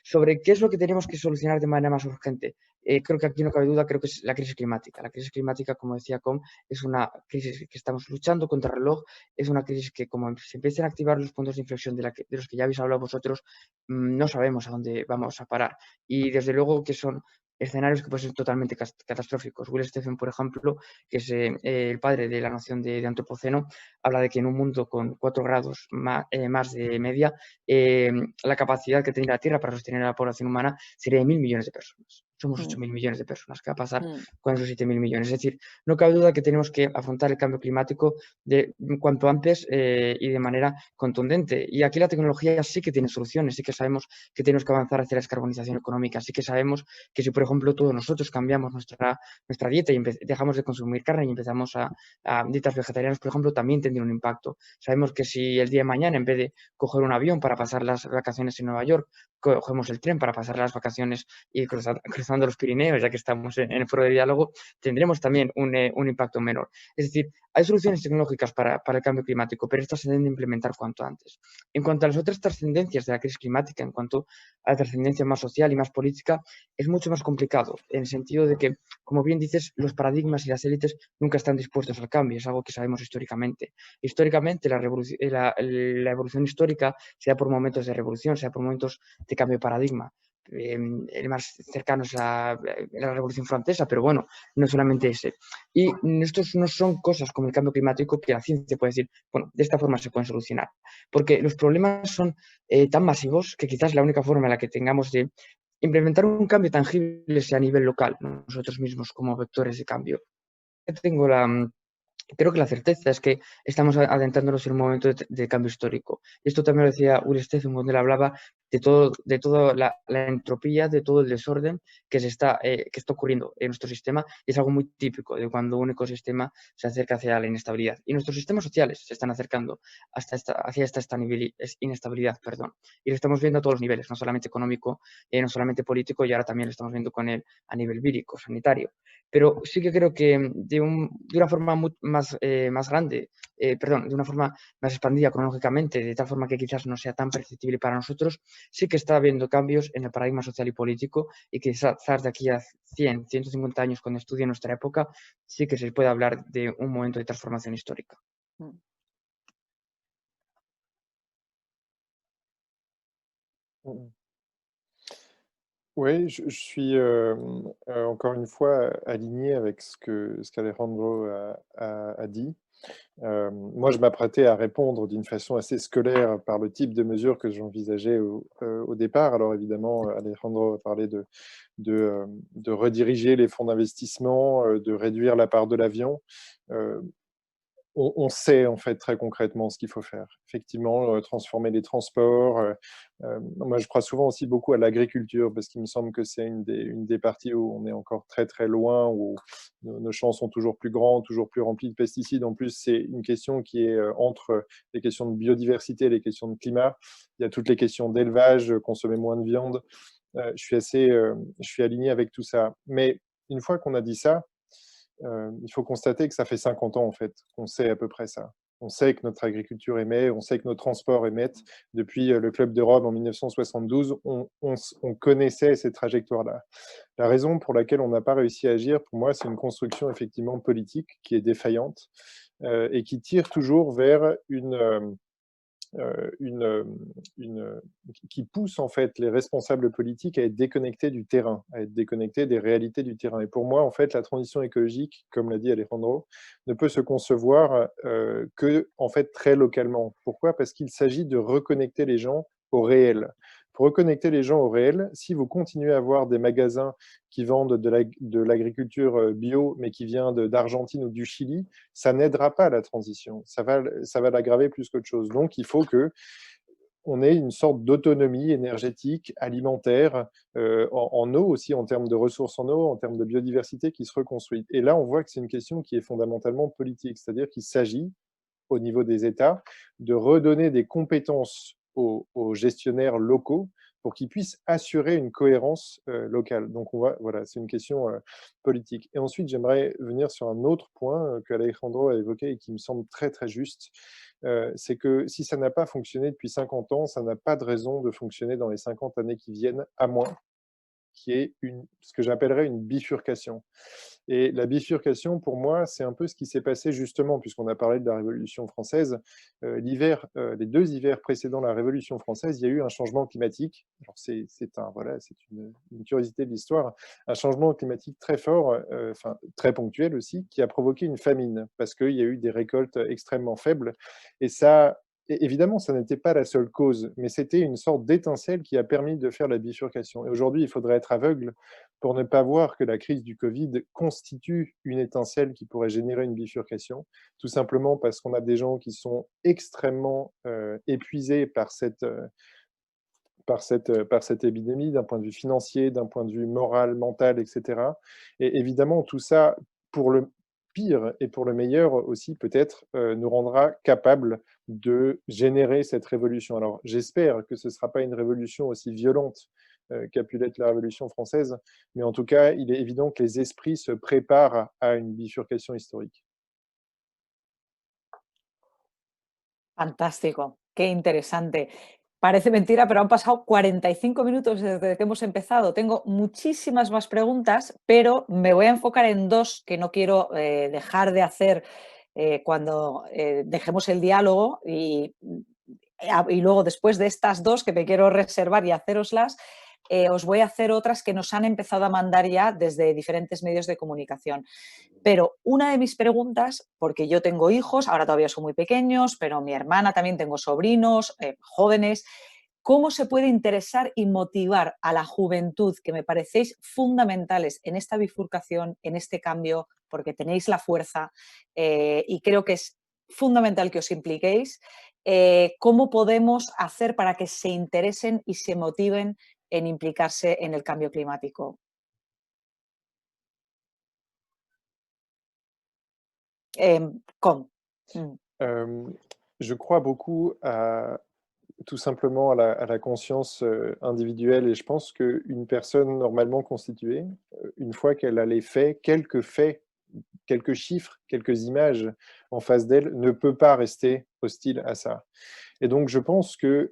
Sobre qué es lo que tenemos que solucionar de manera más urgente, creo que aquí no cabe duda, creo que es la crisis climática. La crisis climática, como decía Com, es una crisis que estamos luchando contra el reloj, es una crisis que como se empiecen a activar los puntos de inflexión de los que ya habéis hablado vosotros, no sabemos a dónde vamos a parar. Y desde luego que son escenarios que pueden ser totalmente catastróficos. Will Stephen, por ejemplo, que es el padre de la noción de antropoceno, habla de que en un mundo con 4 grados más de media, la capacidad que tendría la Tierra para sostener a la población humana sería de 1.000 millones de personas. Somos 8.000 millones de personas. ¿Qué va a pasar con esos 7.000 millones? Es decir, no cabe duda que tenemos que afrontar el cambio climático cuanto antes y de manera contundente. Y aquí la tecnología sí que tiene soluciones, sí que sabemos que tenemos que avanzar hacia la descarbonización económica, sí que sabemos que si, por ejemplo, todos nosotros cambiamos nuestra dieta y dejamos de consumir carne y empezamos a dietas vegetarianas, por ejemplo, también tendría un impacto. Sabemos que si el día de mañana, en vez de coger un avión para pasar las vacaciones en Nueva York, cogemos el tren para pasar las vacaciones y cruzando los Pirineos, ya que estamos en el foro de diálogo, tendremos también un impacto menor. Es decir, hay soluciones tecnológicas para el cambio climático, pero estas se deben de implementar cuanto antes. En cuanto a las otras trascendencias de la crisis climática, en cuanto a la trascendencia más social y más política, es mucho más complicado, en el sentido de que, como bien dices, los paradigmas y las élites nunca están dispuestos al cambio, es algo que sabemos históricamente. Históricamente, la evolución histórica, sea por momentos de revolución, sea por momentos cambio de paradigma. El más cercano es la Revolución Francesa, pero bueno, no solamente ese. Y estos no son cosas como el cambio climático que la ciencia puede decir, bueno, de esta forma se pueden solucionar, porque los problemas son tan masivos que quizás la única forma en la que tengamos de implementar un cambio tangible sea a nivel local, nosotros mismos como vectores de cambio. Creo que la certeza es que estamos adentrándonos en un momento de cambio histórico. Y esto también lo decía Uri Steffensen cuando él hablaba de toda la entropía, de todo el desorden que está ocurriendo en nuestro sistema. Y es algo muy típico de cuando un ecosistema se acerca hacia la inestabilidad. Y nuestros sistemas sociales se están acercando hacia esta inestabilidad. Y lo estamos viendo a todos los niveles, no solamente económico, no solamente político, y ahora también lo estamos viendo con él a nivel vírico, sanitario. Pero sí que creo que de una forma más grande, de una forma más expandida cronológicamente, de tal forma que quizás no sea tan perceptible para nosotros, sí que está habiendo cambios en el paradigma social y político y quizás de aquí a 100, 150 años, cuando estudie nuestra época, sí que se puede hablar de un momento de transformación histórica. Oui, je suis encore une fois aligné avec ce qu'Alejandro a dit. Moi, je m'apprêtais à répondre d'une façon assez scolaire par le type de mesures que j'envisageais au départ. Alors évidemment, Alejandro a parlé de rediriger les fonds d'investissement, de réduire la part de l'avion. On sait en fait très concrètement ce qu'il faut faire. Effectivement, transformer les transports. Moi, je crois souvent aussi beaucoup à l'agriculture parce qu'il me semble que c'est une des parties où on est encore très très loin, où nos champs sont toujours plus grands, toujours plus remplis de pesticides. En plus, c'est une question qui est entre les questions de biodiversité et les questions de climat. Il y a toutes les questions d'élevage, consommer moins de viande. Je suis aligné avec tout ça. Mais une fois qu'on a dit ça, il faut constater que ça fait 50 ans en fait qu'on sait à peu près ça. On sait que notre agriculture émet, on sait que nos transports émettent. Depuis le Club de Rome en 1972, on connaissait ces trajectoires-là. La raison pour laquelle on n'a pas réussi à agir, pour moi, c'est une construction effectivement politique qui est défaillante et qui tire toujours vers qui pousse en fait les responsables politiques à être déconnectés du terrain, à être déconnectés des réalités du terrain. Et pour moi, en fait, la transition écologique, comme l'a dit Alejandro, ne peut se concevoir que en fait très localement. Pourquoi? Parce qu'il s'agit de reconnecter les gens au réel. Pour reconnecter les gens au réel, si vous continuez à avoir des magasins qui vendent de l'agriculture bio, mais qui vient d'Argentine ou du Chili, ça n'aidera pas la transition. Ça va l'aggraver plus qu'autre chose. Donc, il faut qu'on ait une sorte d'autonomie énergétique, alimentaire, en eau aussi, en termes de ressources en eau, en termes de biodiversité qui se reconstruit. Et là, on voit que c'est une question qui est fondamentalement politique, c'est-à-dire qu'il s'agit, au niveau des États, de redonner des compétences aux gestionnaires locaux pour qu'ils puissent assurer une cohérence locale. Donc voilà, c'est une question politique. Et ensuite, j'aimerais venir sur un autre point que Alejandro a évoqué et qui me semble très très juste. C'est que si ça n'a pas fonctionné depuis 50 ans, ça n'a pas de raison de fonctionner dans les 50 années qui viennent, à moins qu'il y ait ce que j'appellerais une bifurcation. Et la bifurcation, pour moi, c'est un peu ce qui s'est passé justement, puisqu'on a parlé de la Révolution française. Les 2 hivers précédant la Révolution française, il y a eu un changement climatique. Alors c'est une curiosité de l'histoire, un changement climatique très fort, très ponctuel aussi, qui a provoqué une famine, parce qu'il y a eu des récoltes extrêmement faibles. Et ça, évidemment, ça n'était pas la seule cause, mais c'était une sorte d'étincelle qui a permis de faire la bifurcation. Et aujourd'hui, il faudrait être aveugle pour ne pas voir que la crise du Covid constitue une étincelle qui pourrait générer une bifurcation, tout simplement parce qu'on a des gens qui sont extrêmement épuisés par cette épidémie, d'un point de vue financier, d'un point de vue moral, mental, etc. Et évidemment, tout ça, pour le pire et pour le meilleur aussi, peut-être, nous rendra capables de générer cette révolution. Alors, j'espère que ce ne sera pas une révolution aussi violente qu'a pu l'être la Révolution française, mais en tout cas, il est évident que les esprits se préparent à une bifurcation historique. Fantástico, qué interesante. Parece mentira, pero han pasado 45 minutos desde que hemos empezado. Tengo muchísimas más preguntas, pero me voy a enfocar en 2 que no quiero dejar de hacer cuando dejemos el diálogo. Y y luego después de estas dos que me quiero reservar y haceroslas, os voy a hacer otras que nos han empezado a mandar ya desde diferentes medios de comunicación. Pero una de mis preguntas, porque yo tengo hijos, ahora todavía son muy pequeños, pero mi hermana también tengo sobrinos, jóvenes, ¿cómo se puede interesar y motivar a la juventud, que me parecéis fundamentales en esta bifurcación, en este cambio, porque tenéis la fuerza y creo que es fundamental que os impliquéis? ¿Cómo podemos hacer para que se interesen y se motiven en implicarse en el cambio climático? Je crois beaucoup tout simplement à la conscience individuelle, et je pense qu'une personne normalement constituée, une fois qu'elle a les faits, quelques chiffres, quelques images en face d'elle, ne peut pas rester hostile à ça. Et donc je pense que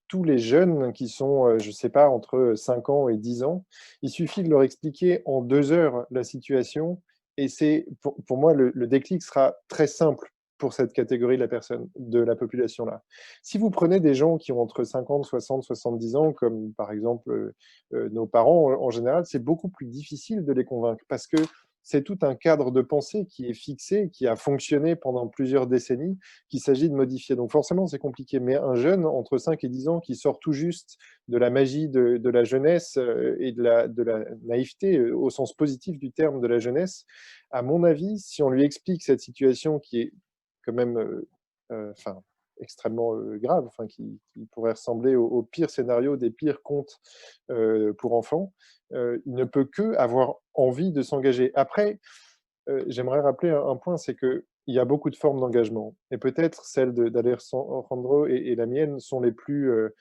tous les jeunes qui sont, je ne sais pas, entre 5 ans et 10 ans, il suffit de leur expliquer en 2 heures la situation, et c'est, pour moi, le déclic sera très simple pour cette catégorie de la population-là. Si vous prenez des gens qui ont entre 50, 60, 70 ans, comme par exemple nos parents en général, c'est beaucoup plus difficile de les convaincre, parce que c'est tout un cadre de pensée qui est fixé, qui a fonctionné pendant plusieurs décennies, qu'il s'agit de modifier. Donc forcément, c'est compliqué. Mais un jeune entre 5 et 10 ans qui sort tout juste de la magie de la jeunesse et de la naïveté, au sens positif du terme de la jeunesse, à mon avis, si on lui explique cette situation qui est quand même extrêmement grave, qui pourrait ressembler au pire scénario des pires contes pour enfants, il ne peut que avoir envie de s'engager. Après, j'aimerais rappeler un point, c'est qu'il y a beaucoup de formes d'engagement. Et peut-être celle d'Alejandro et la mienne sont les plus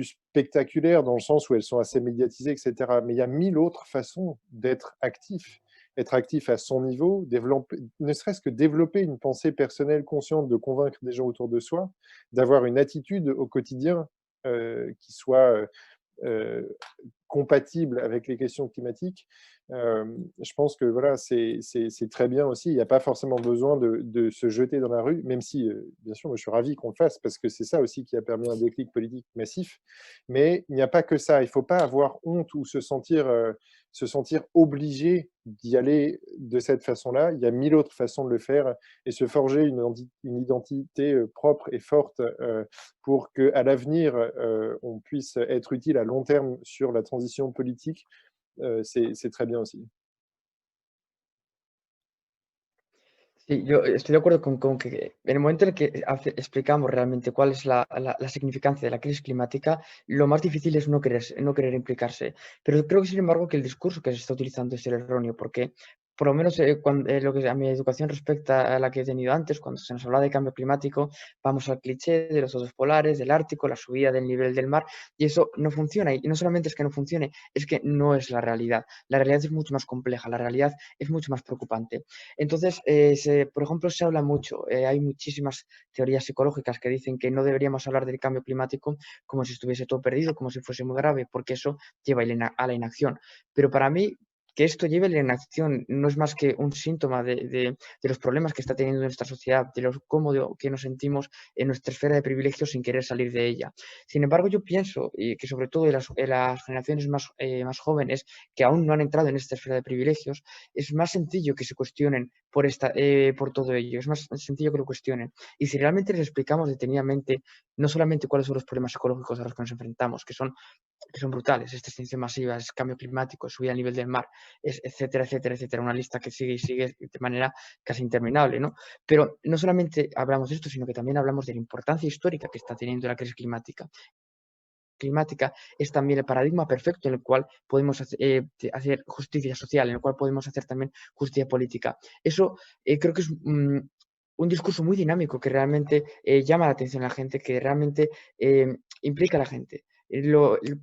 spectaculaires, dans le sens où elles sont assez médiatisées, etc. Mais il y a 1000 autres façons d'être actif. Être actif à son niveau, ne serait-ce que développer une pensée personnelle consciente, de convaincre des gens autour de soi, d'avoir une attitude au quotidien qui soit compatible avec les questions climatiques. Je pense que voilà, c'est très bien aussi. Il n'y a pas forcément besoin de se jeter dans la rue, même si, bien sûr, moi, je suis ravi qu'on le fasse, parce que c'est ça aussi qui a permis un déclic politique massif. Mais il n'y a pas que ça. Il ne faut pas avoir honte ou se sentir obligé d'y aller de cette façon-là. Il y a 1000 autres façons de le faire, et se forger une identité propre et forte pour qu'à l'avenir, on puisse être utile à long terme sur la transition politique, c'est très bien aussi. Sí, yo estoy de acuerdo con que en el momento en el que explicamos realmente cuál es la significancia de la crisis climática, lo más difícil es no querer implicarse. Pero creo que, sin embargo, que el discurso que se está utilizando es el erróneo, porque por lo menos lo que a mi educación respecta a la que he tenido antes, cuando se nos habla de cambio climático, vamos al cliché de los osos polares, del Ártico, la subida del nivel del mar, y eso no funciona. Y no solamente es que no funcione, es que no es la realidad. La realidad es mucho más compleja, la realidad es mucho más preocupante. Entonces, por ejemplo, se habla mucho, hay muchísimas teorías psicológicas que dicen que no deberíamos hablar del cambio climático como si estuviese todo perdido, como si fuese muy grave, porque eso lleva a la inacción. Pero para mí, que esto lleve a la inacción no es más que un síntoma de los problemas que está teniendo nuestra sociedad, de lo cómodo que nos sentimos en nuestra esfera de privilegios sin querer salir de ella. Sin embargo, yo pienso que sobre todo en las generaciones más jóvenes que aún no han entrado en esta esfera de privilegios, es más sencillo que se cuestionen por todo ello, es más sencillo que lo cuestionen. Y si realmente les explicamos detenidamente no solamente cuáles son los problemas ecológicos a los que nos enfrentamos, que son brutales, extinción masiva, es cambio climático, subida al nivel del mar, etcétera, etcétera, etcétera, una lista que sigue y sigue de manera casi interminable, ¿no? Pero no solamente hablamos de esto, sino que también hablamos de la importancia histórica que está teniendo la crisis climática es también el paradigma perfecto en el cual podemos hacer justicia social, en el cual podemos hacer también justicia política. Eso creo que es un discurso muy dinámico que realmente llama la atención a la gente, que realmente implica a la gente. El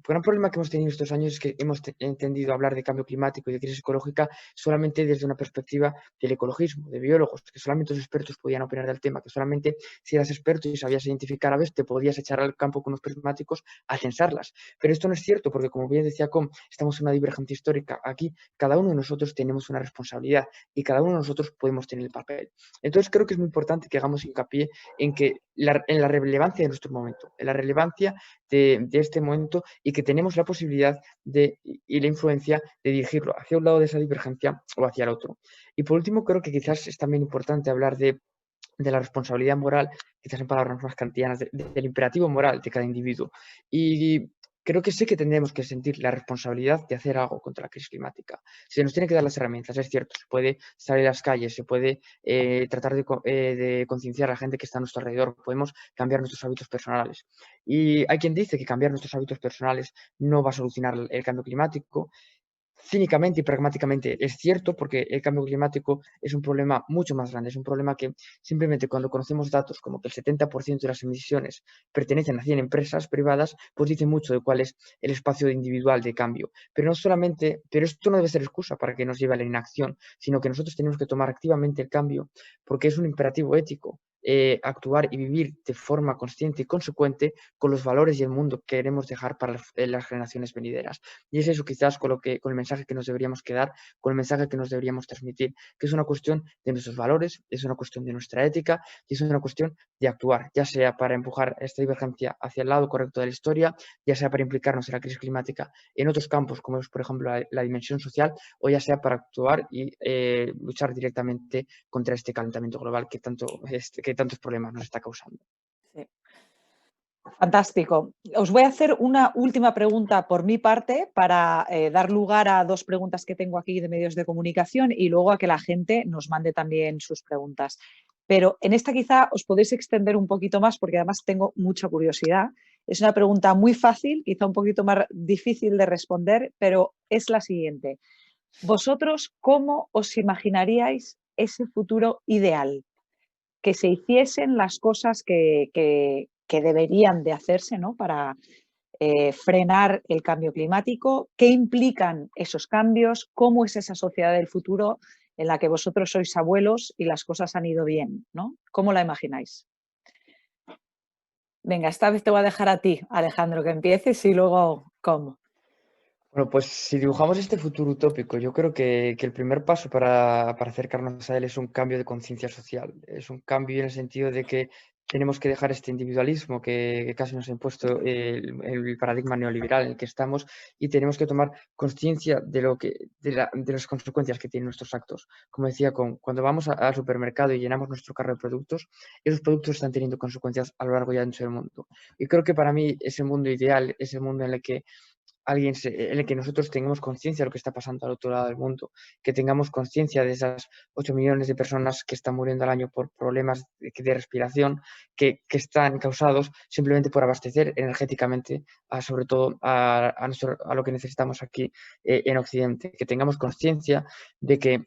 gran problema que hemos tenido estos años es que hemos entendido hablar de cambio climático y de crisis ecológica solamente desde una perspectiva del ecologismo, de biólogos, que solamente los expertos podían opinar del tema, que solamente si eras experto y sabías identificar aves te podías echar al campo con unos prismáticos a censarlas. Pero esto no es cierto porque, como bien decía Com, estamos en una divergencia histórica. Aquí cada uno de nosotros tenemos una responsabilidad y cada uno de nosotros podemos tener el papel. Entonces creo que es muy importante que hagamos hincapié en la relevancia de nuestro momento, en la relevancia de este momento y que tenemos la posibilidad y la influencia de dirigirlo hacia un lado de esa divergencia o hacia el otro. Y por último, creo que quizás es también importante hablar de la responsabilidad moral, quizás en palabras más kantianas, del imperativo moral de cada individuo. Y creo que sí que tendremos que sentir la responsabilidad de hacer algo contra la crisis climática. Se nos tiene que dar las herramientas, es cierto, se puede salir a las calles, se puede tratar de concienciar a la gente que está a nuestro alrededor, podemos cambiar nuestros hábitos personales. Y hay quien dice que cambiar nuestros hábitos personales no va a solucionar el cambio climático. Cínicamente y pragmáticamente es cierto, porque el cambio climático es un problema mucho más grande, es un problema que simplemente cuando conocemos datos como que el 70% de las emisiones pertenecen a 100 empresas privadas, pues dice mucho de cuál es el espacio individual de cambio. Pero no solamente, pero esto no debe ser excusa para que nos lleve a la inacción, sino que nosotros tenemos que tomar activamente el cambio porque es un imperativo ético. Actuar y vivir de forma consciente y consecuente con los valores y el mundo que queremos dejar para las generaciones venideras. Y es eso quizás con el mensaje que nos deberíamos quedar, con el mensaje que nos deberíamos transmitir, que es una cuestión de nuestros valores, es una cuestión de nuestra ética y es una cuestión de actuar, ya sea para empujar esta divergencia hacia el lado correcto de la historia, ya sea para implicarnos en la crisis climática en otros campos, como es, por ejemplo, la dimensión social, o ya sea para actuar y luchar directamente contra este calentamiento global que tantos problemas nos está causando. Sí. Fantástico. Os voy a hacer una última pregunta por mi parte para dar lugar a dos preguntas que tengo aquí de medios de comunicación y luego a que la gente nos mande también sus preguntas. Pero en esta quizá os podéis extender un poquito más porque además tengo mucha curiosidad. Es una pregunta muy fácil, quizá un poquito más difícil de responder, pero es la siguiente. ¿Vosotros cómo os imaginaríais ese futuro ideal? Que se hiciesen las cosas que deberían de hacerse, ¿no? Para frenar el cambio climático, qué implican esos cambios, cómo es esa sociedad del futuro en la que vosotros sois abuelos y las cosas han ido bien, ¿no? ¿Cómo la imagináis? Venga, esta vez te voy a dejar a ti, Alejandro, que empieces y luego cómo. Bueno, pues si dibujamos este futuro utópico, yo creo que el primer paso para acercarnos a él es un cambio de conciencia social. Es un cambio en el sentido de que tenemos que dejar este individualismo que casi nos ha impuesto el paradigma neoliberal en el que estamos y tenemos que tomar conciencia de las consecuencias que tienen nuestros actos. Como decía, cuando vamos al supermercado y llenamos nuestro carro de productos, esos productos están teniendo consecuencias a lo largo y ancho del mundo. Y creo que para mí ese mundo ideal es el mundo en el que en el que nosotros tengamos conciencia de lo que está pasando al otro lado del mundo, que tengamos conciencia de esas 8 millones de personas que están muriendo al año por problemas de respiración que están causados simplemente por abastecer energéticamente, sobre todo a lo que necesitamos aquí en Occidente, que tengamos conciencia de que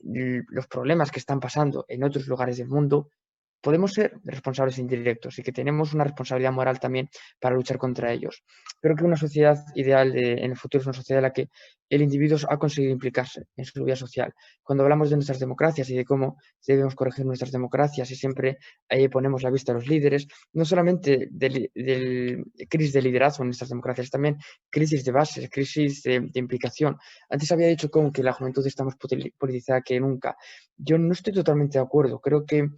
los problemas que están pasando en otros lugares del mundo podemos ser responsables indirectos y que tenemos una responsabilidad moral también para luchar contra ellos. Creo que una sociedad ideal en el futuro es una sociedad en la que el individuo ha conseguido implicarse en su vida social. Cuando hablamos de nuestras democracias y de cómo debemos corregir nuestras democracias y siempre ponemos la vista a los líderes, no solamente del crisis de liderazgo en nuestras democracias, también crisis de base, crisis de implicación. Antes había dicho como que la juventud está más politizada que nunca. Yo no estoy totalmente de acuerdo. Creo que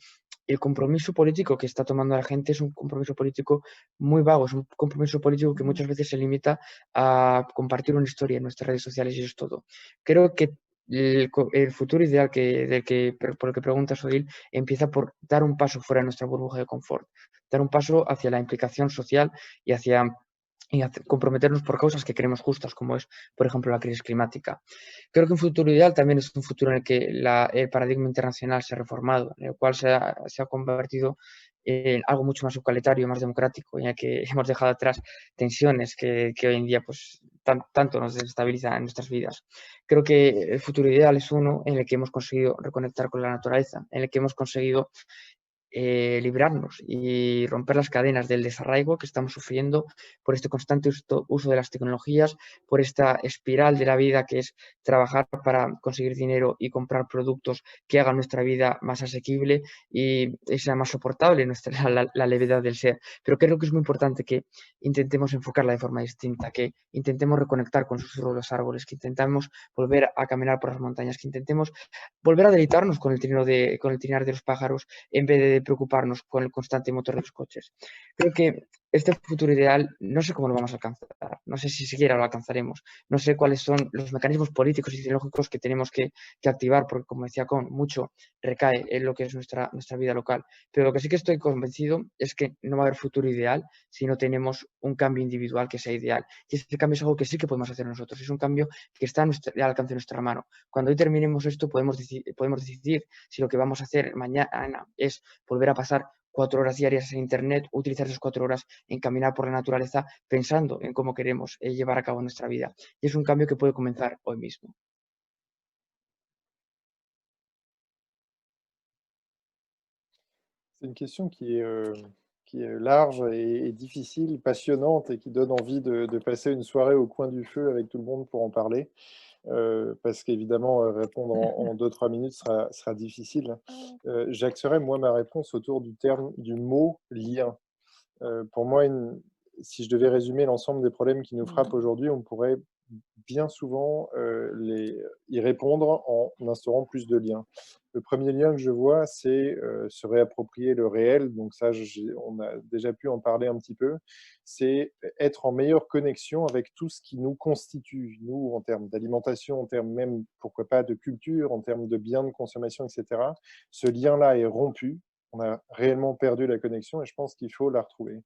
el compromiso político que está tomando la gente es un compromiso político muy vago, es un compromiso político que muchas veces se limita a compartir una historia en nuestras redes sociales y eso es todo. Creo que el futuro ideal por el que preguntas, Odil, empieza por dar un paso fuera de nuestra burbuja de confort, dar un paso hacia la implicación social y comprometernos por causas que queremos justas, como es, por ejemplo, la crisis climática. Creo que un futuro ideal también es un futuro en el que el paradigma internacional se ha reformado, en el cual se ha convertido en algo mucho más igualitario, más democrático, en el que hemos dejado atrás tensiones que hoy en día pues, tanto nos desestabilizan en nuestras vidas. Creo que el futuro ideal es uno en el que hemos conseguido reconectar con la naturaleza, en el que hemos conseguido librarnos y romper las cadenas del desarraigo que estamos sufriendo por este constante uso de las tecnologías, por esta espiral de la vida que es trabajar para conseguir dinero y comprar productos que hagan nuestra vida más asequible y sea más soportable la levedad del ser. Pero creo que es muy importante que intentemos enfocarla de forma distinta, que intentemos reconectar con el susurro de los árboles, que intentemos volver a caminar por las montañas, que intentemos volver a deleitarnos con el trinar de los pájaros en vez de preocuparnos con el constante motor de los coches. Creo que este futuro ideal no sé cómo lo vamos a alcanzar, no sé si siquiera lo alcanzaremos, no sé cuáles son los mecanismos políticos y ideológicos que tenemos que activar, porque como decía Con, mucho recae en lo que es nuestra vida local. Pero lo que sí que estoy convencido es que no va a haber futuro ideal si no tenemos un cambio individual que sea ideal. Y ese cambio es algo que sí que podemos hacer nosotros, es un cambio que está al alcance de nuestra mano. Cuando hoy terminemos esto podemos decidir si lo que vamos a hacer mañana es volver a pasar 4 horas diarias en Internet, utilizar esas 4 horas en caminar por la naturaleza pensando en cómo queremos llevar a cabo nuestra vida. Y es un cambio que puede comenzar hoy mismo. C'est une question qui est large et difficile, passionnante et qui donne envie de passer une soirée au coin du feu avec tout le monde pour en parler. Parce qu'évidemment, répondre en 2-3 minutes sera difficile. J'axerai, moi, ma réponse autour du mot « lien ». Pour moi, si je devais résumer l'ensemble des problèmes qui nous frappent aujourd'hui, on pourrait bien souvent y répondre en instaurant plus de liens. Le premier lien que je vois, c'est se réapproprier le réel. Donc ça, on a déjà pu en parler un petit peu. C'est être en meilleure connexion avec tout ce qui nous constitue, nous, en termes d'alimentation, en termes même, pourquoi pas, de culture, en termes de biens de consommation, etc. Ce lien-là est rompu. On a réellement perdu la connexion et je pense qu'il faut la retrouver.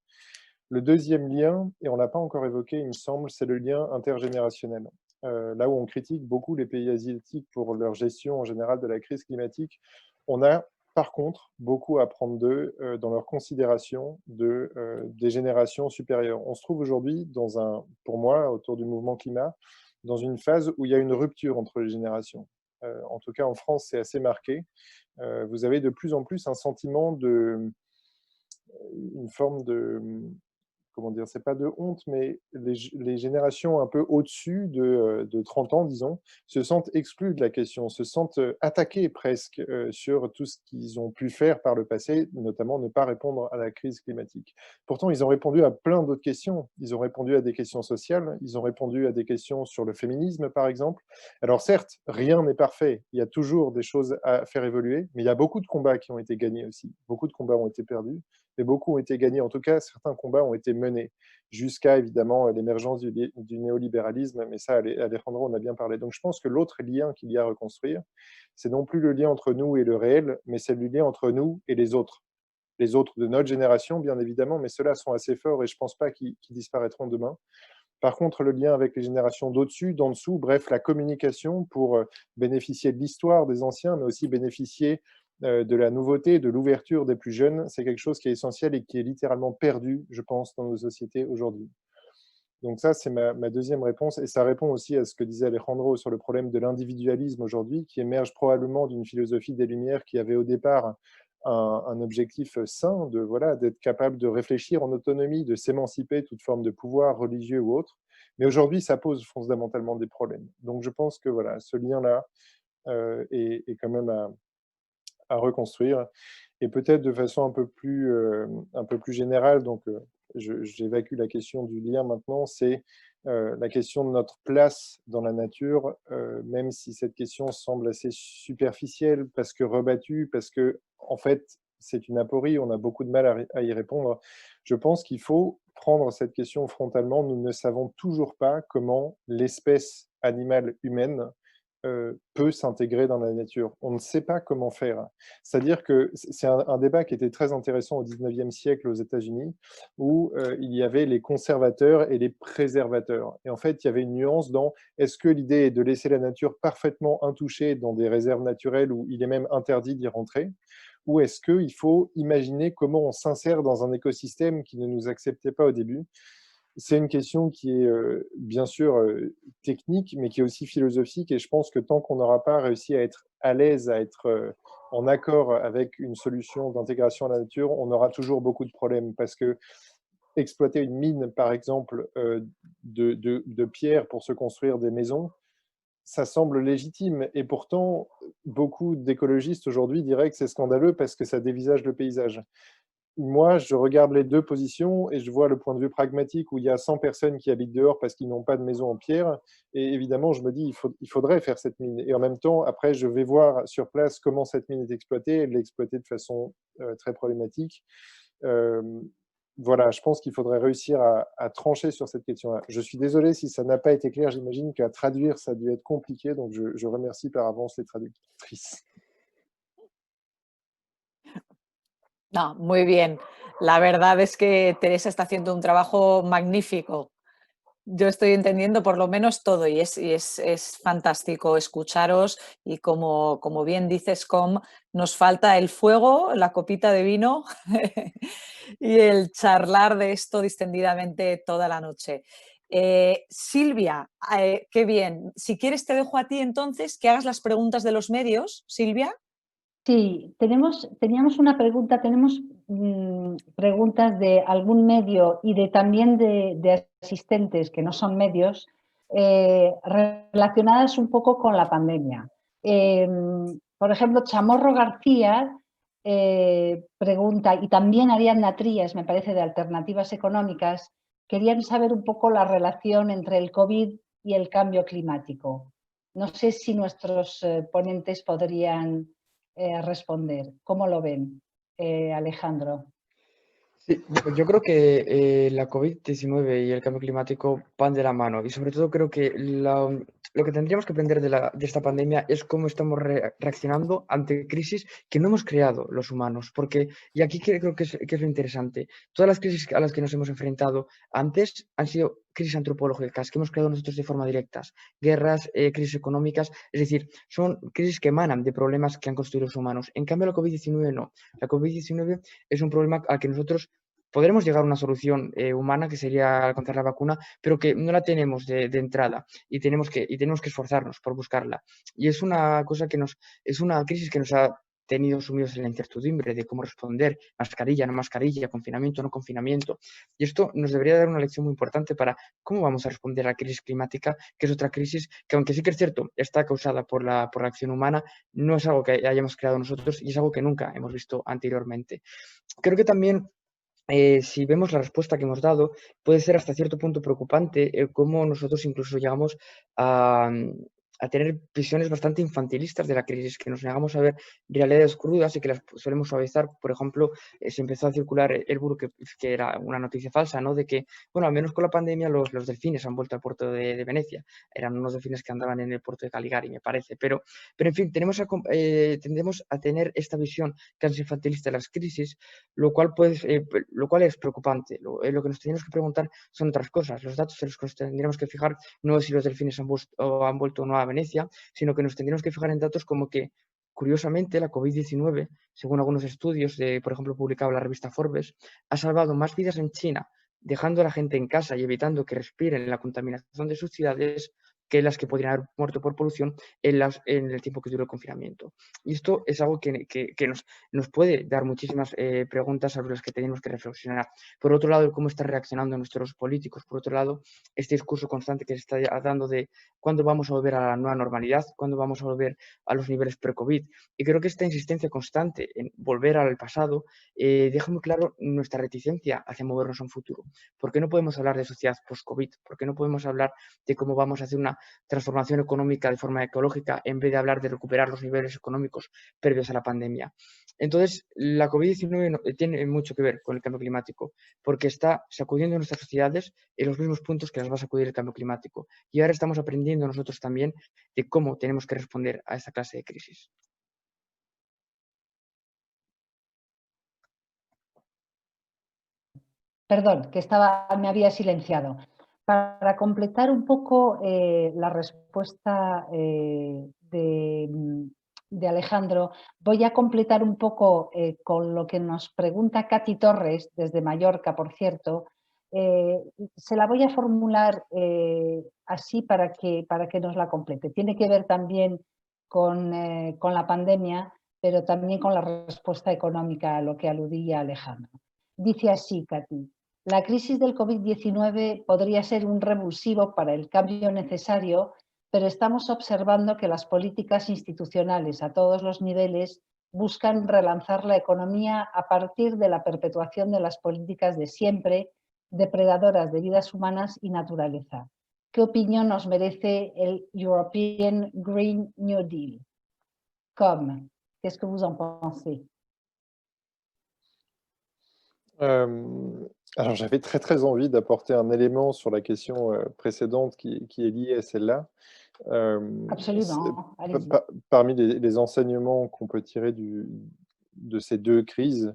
Le deuxième lien, et on ne l'a pas encore évoqué, il me semble, c'est le lien intergénérationnel. Là où on critique beaucoup les pays asiatiques pour leur gestion en général de la crise climatique, on a par contre beaucoup à apprendre d'eux dans leur considération des générations supérieures. On se trouve aujourd'hui pour moi, autour du mouvement climat, dans une phase où il y a une rupture entre les générations. En tout cas, en France, c'est assez marqué. Vous avez de plus en plus un sentiment une forme de, comment dire, c'est pas de honte, mais les générations un peu au-dessus de 30 ans, disons, se sentent exclues de la question, se sentent attaquées presque sur tout ce qu'ils ont pu faire par le passé, notamment ne pas répondre à la crise climatique. Pourtant, ils ont répondu à plein d'autres questions. Ils ont répondu à des questions sociales, ils ont répondu à des questions sur le féminisme, par exemple. Alors certes, rien n'est parfait, il y a toujours des choses à faire évoluer, mais il y a beaucoup de combats qui ont été gagnés aussi. Beaucoup de combats ont été perdus, mais beaucoup ont été gagnés. En tout cas, certains combats ont été menés jusqu'à, évidemment, l'émergence du néolibéralisme, mais ça, Alejandro en a bien parlé. Donc je pense que l'autre lien qu'il y a à reconstruire, c'est non plus le lien entre nous et le réel, mais c'est le lien entre nous et les autres. Les autres de notre génération, bien évidemment, mais ceux-là sont assez forts et je ne pense pas qu'ils disparaîtront demain. Par contre, le lien avec les générations d'au-dessus, d'en dessous, bref, la communication pour bénéficier de l'histoire des anciens, mais aussi bénéficier de la nouveauté, de l'ouverture des plus jeunes, c'est quelque chose qui est essentiel et qui est littéralement perdu, je pense, dans nos sociétés aujourd'hui. Donc ça, c'est ma deuxième réponse, et ça répond aussi à ce que disait Alejandro sur le problème de l'individualisme aujourd'hui, qui émerge probablement d'une philosophie des Lumières qui avait au départ un objectif sain, d'être capable de réfléchir en autonomie, de s'émanciper de toute forme de pouvoir religieux ou autre. Mais aujourd'hui, ça pose fondamentalement des problèmes. Donc je pense que voilà, ce lien-là est quand même à reconstruire. Et peut-être de façon un peu plus générale, donc j'évacue la question du lien maintenant, c'est la question de notre place dans la nature, même si cette question semble assez superficielle, parce que rebattue, parce que en fait, c'est une aporie, on a beaucoup de mal à y répondre. Je pense qu'il faut prendre cette question frontalement. Nous ne savons toujours pas comment l'espèce animale humaine peut s'intégrer dans la nature. On ne sait pas comment faire. C'est-à-dire que c'est un débat qui était très intéressant au 19e siècle aux États-Unis, où il y avait les conservateurs et les préservateurs. Et en fait, il y avait une nuance dans est-ce que l'idée est de laisser la nature parfaitement intouchée dans des réserves naturelles où il est même interdit d'y rentrer, ou est-ce qu'il faut imaginer comment on s'insère dans un écosystème qui ne nous acceptait pas au début? C'est une question qui est bien sûr technique, mais qui est aussi philosophique. Et je pense que tant qu'on n'aura pas réussi à être à l'aise, à être en accord avec une solution d'intégration à la nature, on aura toujours beaucoup de problèmes parce que exploiter une mine, par exemple, de pierre pour se construire des maisons, ça semble légitime. Et pourtant, beaucoup d'écologistes aujourd'hui diraient que c'est scandaleux parce que ça dévisage le paysage. Moi, je regarde les deux positions et je vois le point de vue pragmatique où il y a 100 personnes qui habitent dehors parce qu'ils n'ont pas de maison en pierre. Et évidemment, je me dis, il faudrait faire cette mine. Et en même temps, après, je vais voir sur place comment cette mine est exploitée. Elle est exploitée de façon très problématique. Voilà, je pense qu'il faudrait réussir à trancher sur cette question-là. Je suis désolé si ça n'a pas été clair. J'imagine qu'à traduire, ça a dû être compliqué. Donc, je remercie par avance les traductrices. No, muy bien. La verdad es que Teresa está haciendo un trabajo magnífico. Yo estoy entendiendo por lo menos todo y es fantástico escucharos y como bien dices, Com, nos falta el fuego, la copita de vino y el charlar de esto distendidamente toda la noche. Silvia, qué bien. Si quieres te dejo a ti entonces que hagas las preguntas de los medios, Silvia. Sí, teníamos una pregunta, tenemos preguntas de algún medio y también de asistentes que no son medios, relacionadas un poco con la pandemia. Por ejemplo, Chamorro García pregunta, y también Ariadna Trías, me parece, de Alternativas Económicas, querían saber un poco la relación entre el COVID y el cambio climático. No sé si nuestros ponentes podrían responder. ¿Cómo lo ven, Alejandro? Sí, yo creo que la COVID-19 y el cambio climático van de la mano y sobre todo creo que lo que tendríamos que aprender de esta pandemia es cómo estamos reaccionando ante crisis que no hemos creado los humanos, porque, y aquí creo que es lo interesante, todas las crisis a las que nos hemos enfrentado antes han sido crisis antropológicas que hemos creado nosotros de forma directa, guerras, crisis económicas, es decir, son crisis que emanan de problemas que han construido los humanos. En cambio, la COVID-19 no. La COVID-19 es un problema al que nosotros podremos llegar a una solución humana, que sería alcanzar la vacuna, pero que no la tenemos de entrada y tenemos que esforzarnos por buscarla. Y es una cosa es una crisis que nos ha tenido sumidos en la incertidumbre de cómo responder, mascarilla, no mascarilla, confinamiento, no confinamiento. Y esto nos debería dar una lección muy importante para cómo vamos a responder a la crisis climática, que es otra crisis que, aunque sí que es cierto, está causada por la acción humana, no es algo que hayamos creado nosotros y es algo que nunca hemos visto anteriormente. Creo que también si vemos la respuesta que hemos dado, puede ser hasta cierto punto preocupante cómo nosotros incluso llegamos a tener visiones bastante infantilistas de la crisis, que nos negamos a ver realidades crudas y que las solemos suavizar. Por ejemplo, se empezó a circular el bulo que era una noticia falsa, ¿no? De que, bueno, al menos con la pandemia los delfines han vuelto al puerto de Venecia. Eran unos delfines que andaban en el puerto de Caligari, me parece. Pero en fin, tendemos a tener esta visión casi infantilista de las crisis, lo cual es preocupante. Lo que nos tenemos que preguntar son otras cosas. Los datos en los que nos tendríamos que fijar no es si los delfines han vuelto o no a Venecia, sino que nos tendríamos que fijar en datos como que, curiosamente, la COVID-19, según algunos estudios, por ejemplo, publicado en la revista Forbes, ha salvado más vidas en China, dejando a la gente en casa y evitando que respiren la contaminación de sus ciudades, que las que podrían haber muerto por polución en el tiempo que duró el confinamiento. Y esto es algo que nos puede dar muchísimas preguntas sobre las que tenemos que reflexionar. Por otro lado, cómo están reaccionando nuestros políticos. Por otro lado, este discurso constante que se está dando de cuándo vamos a volver a la nueva normalidad, cuándo vamos a volver a los niveles pre-COVID. Y creo que esta insistencia constante en volver al pasado deja muy claro nuestra reticencia hacia movernos a un futuro. ¿Por qué no podemos hablar de sociedad post-COVID? ¿Por qué no podemos hablar de cómo vamos a hacer una transformación económica de forma ecológica en vez de hablar de recuperar los niveles económicos previos a la pandemia? Entonces, la COVID-19 tiene mucho que ver con el cambio climático, porque está sacudiendo nuestras sociedades en los mismos puntos que las va a sacudir el cambio climático. Y ahora estamos aprendiendo nosotros también de cómo tenemos que responder a esta clase de crisis. Perdón, que me había silenciado. Para completar un poco la respuesta de Alejandro, voy a completar un poco con lo que nos pregunta Katy Torres, desde Mallorca, por cierto. Se la voy a formular así para que nos la complete. Tiene que ver también con la pandemia, pero también con la respuesta económica a lo que aludía Alejandro. Dice así, Katy: la crisis del COVID-19 podría ser un revulsivo para el cambio necesario, pero estamos observando que las políticas institucionales a todos los niveles buscan relanzar la economía a partir de la perpetuación de las políticas de siempre, depredadoras de vidas humanas y naturaleza. ¿Qué opinión nos merece el European Green New Deal? Qu'est-ce que vous en pensez? Alors j'avais très envie d'apporter un élément sur la question précédente qui est liée à celle-là. Absolument, allez-y. Parmi les enseignements qu'on peut tirer de ces deux crises,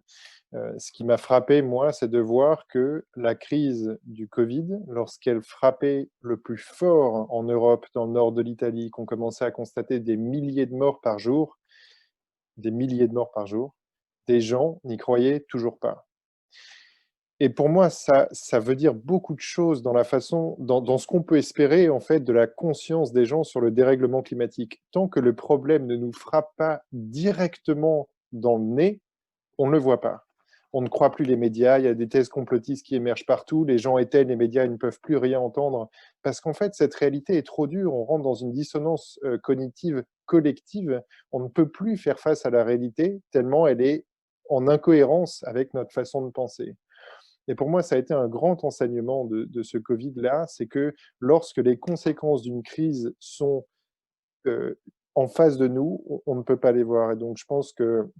ce qui m'a frappé, moi, c'est de voir que la crise du Covid, lorsqu'elle frappait le plus fort en Europe, dans le nord de l'Italie, qu'on commençait à constater des milliers de morts par jour, des gens n'y croyaient toujours pas. Et pour moi, ça veut dire beaucoup de choses dans la façon, dans ce qu'on peut espérer en fait de la conscience des gens sur le dérèglement climatique. Tant que le problème ne nous frappe pas directement dans le nez, on ne le voit pas. On ne croit plus les médias, il y a des thèses complotistes qui émergent partout, les gens éteignent les médias, ils ne peuvent plus rien entendre, parce qu'en fait, cette réalité est trop dure, on rentre dans une dissonance cognitive collective, on ne peut plus faire face à la réalité tellement elle est en incohérence avec notre façon de penser. Et pour moi, ça a été un grand enseignement de ce Covid-là, c'est que lorsque les conséquences d'une crise sont en face de nous, on ne peut pas les voir. Et donc, je pense que,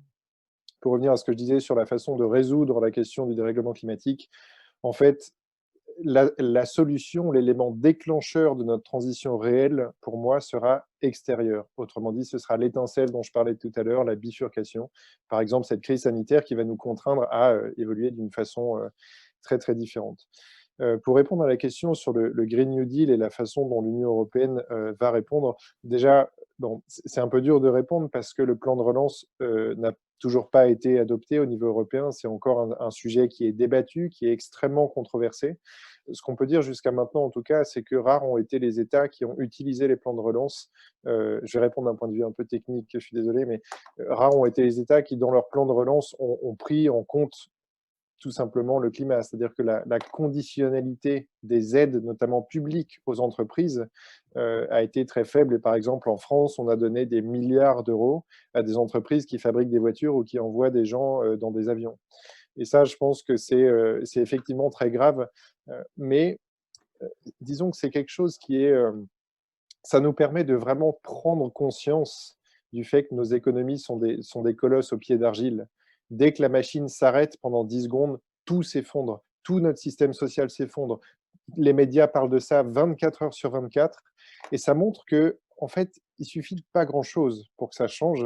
pour revenir à ce que je disais sur la façon de résoudre la question du dérèglement climatique, en fait, la solution, l'élément déclencheur de notre transition réelle, pour moi, sera extérieur. Autrement dit, ce sera l'étincelle dont je parlais tout à l'heure, la bifurcation. Par exemple, cette crise sanitaire qui va nous contraindre à évoluer d'une façon très différente. Pour répondre à la question sur le Green New Deal et la façon dont l'Union européenne va répondre, déjà, bon, c'est un peu dur de répondre parce que le plan de relance n'a toujours pas été adopté au niveau européen. C'est encore un sujet qui est débattu, qui est extrêmement controversé. Ce qu'on peut dire jusqu'à maintenant, en tout cas, c'est que rares ont été les États qui ont utilisé les plans de relance. Je vais répondre d'un point de vue un peu technique, je suis désolé, mais rares ont été les États qui, dans leur plan de relance, ont pris en compte tout simplement le climat. C'est-à-dire que la conditionnalité des aides, notamment publiques aux entreprises, a été très faible. Et par exemple, en France, on a donné des milliards d'euros à des entreprises qui fabriquent des voitures ou qui envoient des gens dans des avions. Et ça, je pense que c'est effectivement très grave. Mais disons que c'est quelque chose qui est... ça nous permet de vraiment prendre conscience du fait que nos économies sont des colosses aux pieds d'argile. Dès que la machine s'arrête pendant 10 secondes, tout s'effondre, tout notre système social s'effondre. Les médias parlent de ça 24 heures sur 24, et ça montre que, en fait, il suffit de pas grand-chose pour que ça change,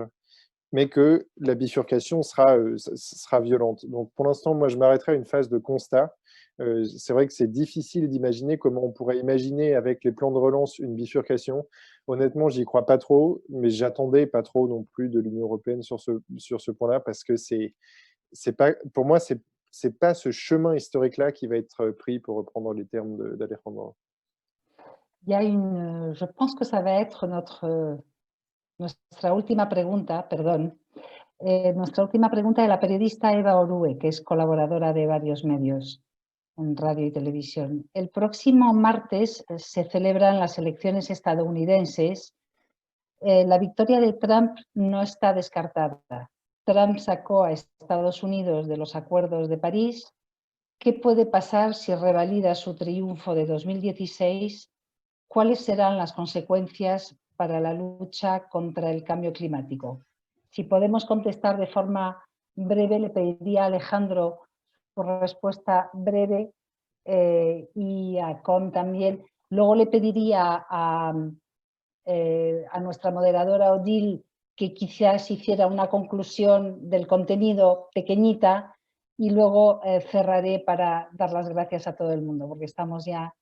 mais que la bifurcation sera violente. Donc, pour l'instant, moi, je m'arrêterai à une phase de constat. C'est vrai que c'est difficile d'imaginer comment on pourrait imaginer avec les plans de relance une bifurcation. Honnêtement, j'y crois pas trop, mais j'attendais pas trop non plus de l'Union européenne sur ce point-là, parce que c'est pas, pour moi, c'est pas ce chemin historique-là qui va être pris, pour reprendre les termes d'Alejandro. Il y a je pense que ça va être nuestra última pregunta, perdón. Nuestra última pregunta de la periodista Eva Orue, que es colaboradora de varios medios en radio y televisión. El próximo martes se celebran las elecciones estadounidenses. La victoria de Trump no está descartada. Trump sacó a Estados Unidos de los acuerdos de París. ¿Qué puede pasar si revalida su triunfo de 2016? ¿Cuáles serán las consecuencias para la lucha contra el cambio climático? Si podemos contestar de forma breve, le pediría a Alejandro su respuesta breve y a Con también. Luego le pediría a nuestra moderadora Odile que quizás hiciera una conclusión del contenido pequeñita, y luego cerraré para dar las gracias a todo el mundo, porque estamos ya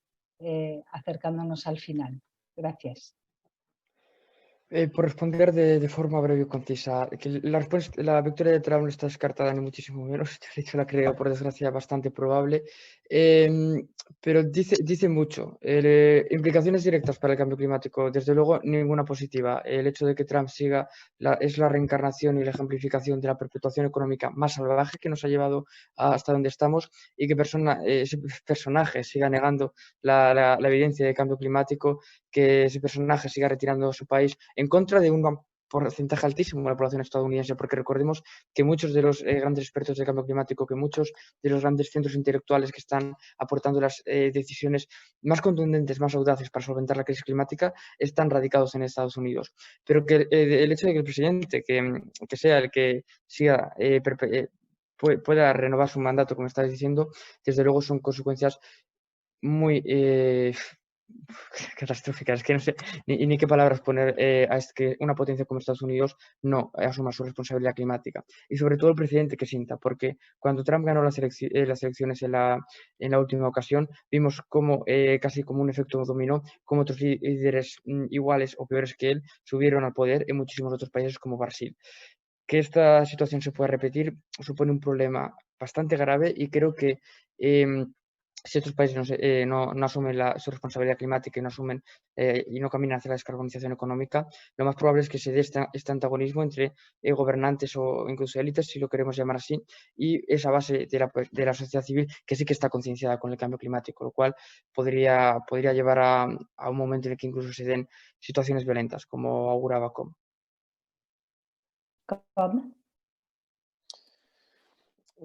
acercándonos al final. Gracias. Por responder de forma breve y concisa, que la victoria de Trump no está descartada ni muchísimo menos, de hecho la creo, por desgracia, bastante probable. pero dice mucho. Implicaciones directas para el cambio climático, desde luego ninguna positiva. El hecho de que Trump es la reencarnación y la ejemplificación de la perpetuación económica más salvaje que nos ha llevado hasta donde estamos, y que ese personaje siga negando la evidencia de cambio climático, que ese personaje siga retirando a su país en contra de un porcentaje altísimo de la población estadounidense, porque recordemos que muchos de los grandes expertos de cambio climático, que muchos de los grandes centros intelectuales que están aportando las decisiones más contundentes, más audaces para solventar la crisis climática, están radicados en Estados Unidos. Pero que el hecho de que el presidente, que sea el que siga pueda renovar su mandato, como estáis diciendo, desde luego son consecuencias muy catastróficas. Es que no sé ni qué palabras poner a que una potencia como Estados Unidos no asuma su responsabilidad climática. Y sobre todo el precedente que sienta, porque cuando Trump ganó las elecciones en la última ocasión, vimos como casi como un efecto dominó, como otros líderes iguales o peores que él subieron al poder en muchísimos otros países como Brasil. Que esta situación se pueda repetir supone un problema bastante grave, y creo que si estos países no asumen su responsabilidad climática y no asumen y no caminan hacia la descarbonización económica, lo más probable es que se dé este antagonismo entre gobernantes o incluso élites, si lo queremos llamar así, y esa base de la sociedad civil que sí que está concienciada con el cambio climático, lo cual podría llevar a un momento en el que incluso se den situaciones violentas, como auguraba Com.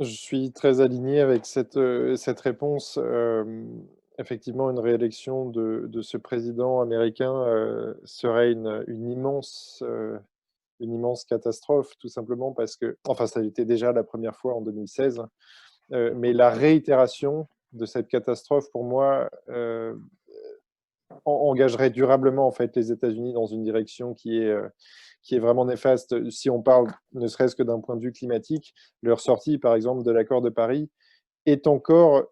Je suis très aligné avec cette réponse. Effectivement, une réélection de ce président américain serait une immense catastrophe, tout simplement parce que, enfin, ça a été déjà la première fois en 2016, mais la réitération de cette catastrophe, pour moi, engagerait durablement en fait les États-Unis dans une direction qui est vraiment néfaste. Si on parle ne serait-ce que d'un point de vue climatique, leur sortie par exemple de l'accord de Paris est encore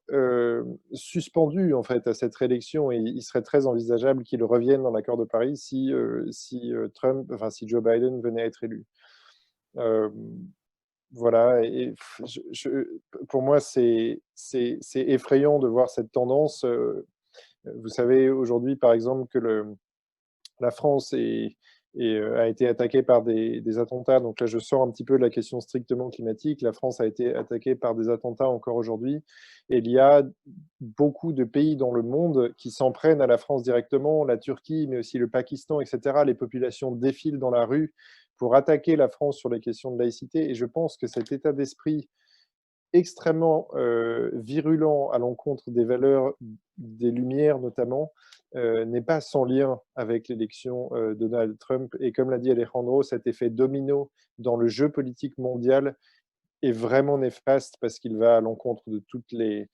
suspendu en fait à cette réélection, et il serait très envisageable qu'il revienne dans l'accord de Paris si Joe Biden venait à être élu. Voilà, et pour moi c'est effrayant de voir cette tendance. Vous savez aujourd'hui par exemple que la France a été attaquée par des attentats. Donc là, je sors un petit peu de la question strictement climatique. La France a été attaquée par des attentats encore aujourd'hui. Et il y a beaucoup de pays dans le monde qui s'en prennent à la France directement, la Turquie, mais aussi le Pakistan, etc. Les populations défilent dans la rue pour attaquer la France sur les questions de laïcité. Et je pense que cet état d'esprit extrêmement virulent à l'encontre des valeurs des Lumières notamment, n'est pas sans lien avec l'élection de Donald Trump. Et comme l'a dit Alejandro, cet effet domino dans le jeu politique mondial est vraiment néfaste parce qu'il va à l'encontre de toutes les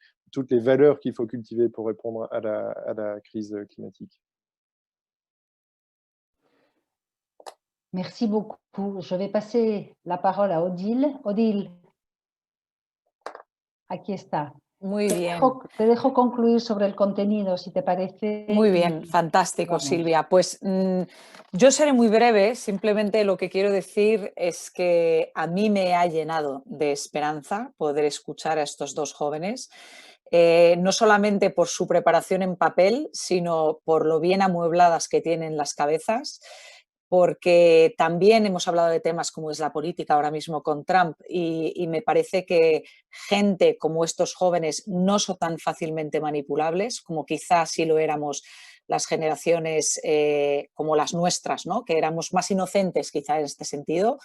valeurs qu'il faut cultiver pour répondre à la crise climatique. Merci beaucoup. Je vais passer la parole à Odile. Odile, aquí está. Muy bien. Te dejo concluir sobre el contenido, si te parece. Muy bien, fantástico, Silvia. Pues yo seré muy breve, simplemente lo que quiero decir es que a mí me ha llenado de esperanza poder escuchar a estos dos jóvenes, no solamente por su preparación en papel, sino por lo bien amuebladas que tienen las cabezas, porque también hemos hablado de temas como es la política ahora mismo con Trump, y me parece que gente como estos jóvenes no son tan fácilmente manipulables como quizás sí lo éramos las generaciones como las nuestras, ¿no? Que éramos más inocentes quizá en este sentido.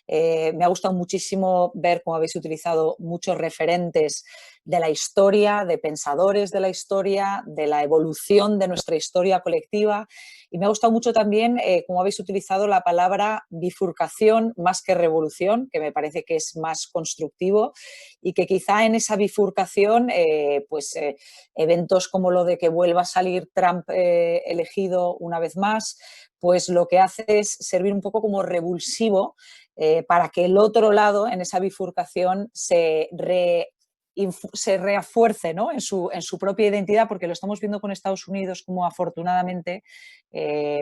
Me ha gustado muchísimo ver cómo habéis utilizado muchos referentes de la historia, de pensadores de la historia, de la evolución de nuestra historia colectiva, y me ha gustado mucho también cómo habéis utilizado la palabra bifurcación más que revolución, que me parece que es más constructivo, y que quizá en esa bifurcación eventos como lo de que vuelva a salir Trump elegido una vez más, pues lo que hace es servir un poco como revulsivo para que el otro lado en esa bifurcación se se refuerce, ¿no? en su propia identidad, porque lo estamos viendo con Estados Unidos, como afortunadamente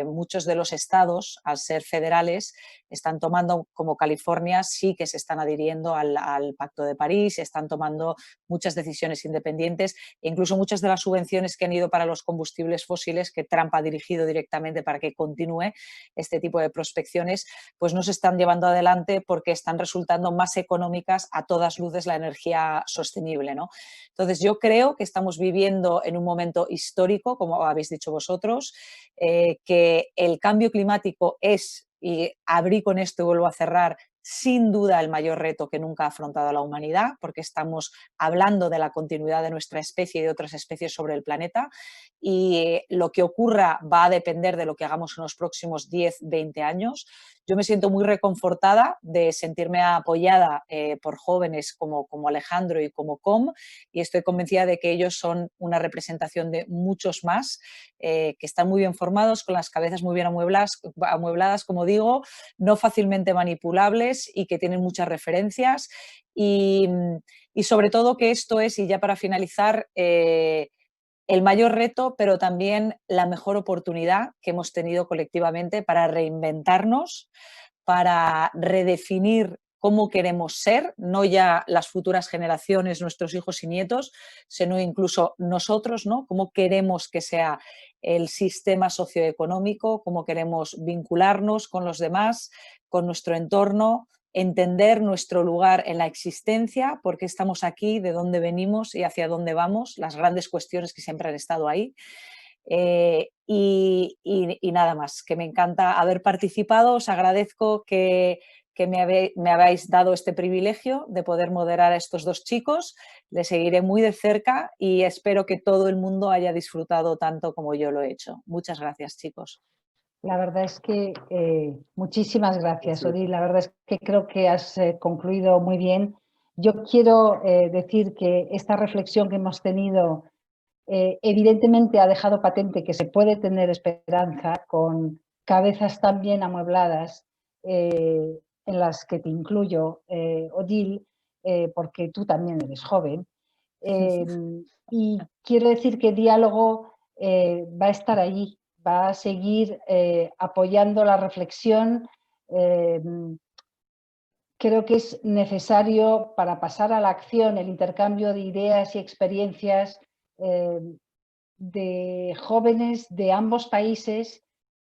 muchos de los estados, al ser federales, están tomando, como California, sí que se están adhiriendo al Pacto de París, están tomando muchas decisiones independientes, e incluso muchas de las subvenciones que han ido para los combustibles fósiles, que Trump ha dirigido directamente para que continúe este tipo de prospecciones, pues no se están llevando adelante porque están resultando más económicas a todas luces la energía sostenible, ¿no? Entonces yo creo que estamos viviendo en un momento histórico, como habéis dicho vosotros, que el cambio climático es, y abrí con esto y vuelvo a cerrar, sin duda el mayor reto que nunca ha afrontado la humanidad, porque estamos hablando de la continuidad de nuestra especie y de otras especies sobre el planeta, y lo que ocurra va a depender de lo que hagamos en los próximos 10, 20 años. Yo me siento muy reconfortada de sentirme apoyada por jóvenes como Alejandro y como Com, y estoy convencida de que ellos son una representación de muchos más que están muy bien formados, con las cabezas muy bien amuebladas, como digo, no fácilmente manipulables y que tienen muchas referencias. Y sobre todo que esto es, y ya para finalizar, el mayor reto, pero también la mejor oportunidad que hemos tenido colectivamente para reinventarnos, para redefinir cómo queremos ser, no ya las futuras generaciones, nuestros hijos y nietos, sino incluso nosotros, ¿no? Cómo queremos que sea el sistema socioeconómico, cómo queremos vincularnos con los demás, con nuestro entorno, entender nuestro lugar en la existencia, por qué estamos aquí, de dónde venimos y hacia dónde vamos, las grandes cuestiones que siempre han estado ahí. Y nada más, que me encanta haber participado. Os agradezco que me habéis dado este privilegio de poder moderar a estos dos chicos. Les seguiré muy de cerca y espero que todo el mundo haya disfrutado tanto como yo lo he hecho. Muchas gracias, chicos. La verdad es que muchísimas gracias, Odile. La verdad es que creo que has concluido muy bien. Yo quiero decir que esta reflexión que hemos tenido evidentemente ha dejado patente que se puede tener esperanza con cabezas tan bien amuebladas, en las que te incluyo, Odile, porque tú también eres joven. Y quiero decir que Diálogo va a estar allí, va a seguir apoyando la reflexión. Creo que es necesario, para pasar a la acción, el intercambio de ideas y experiencias de jóvenes de ambos países,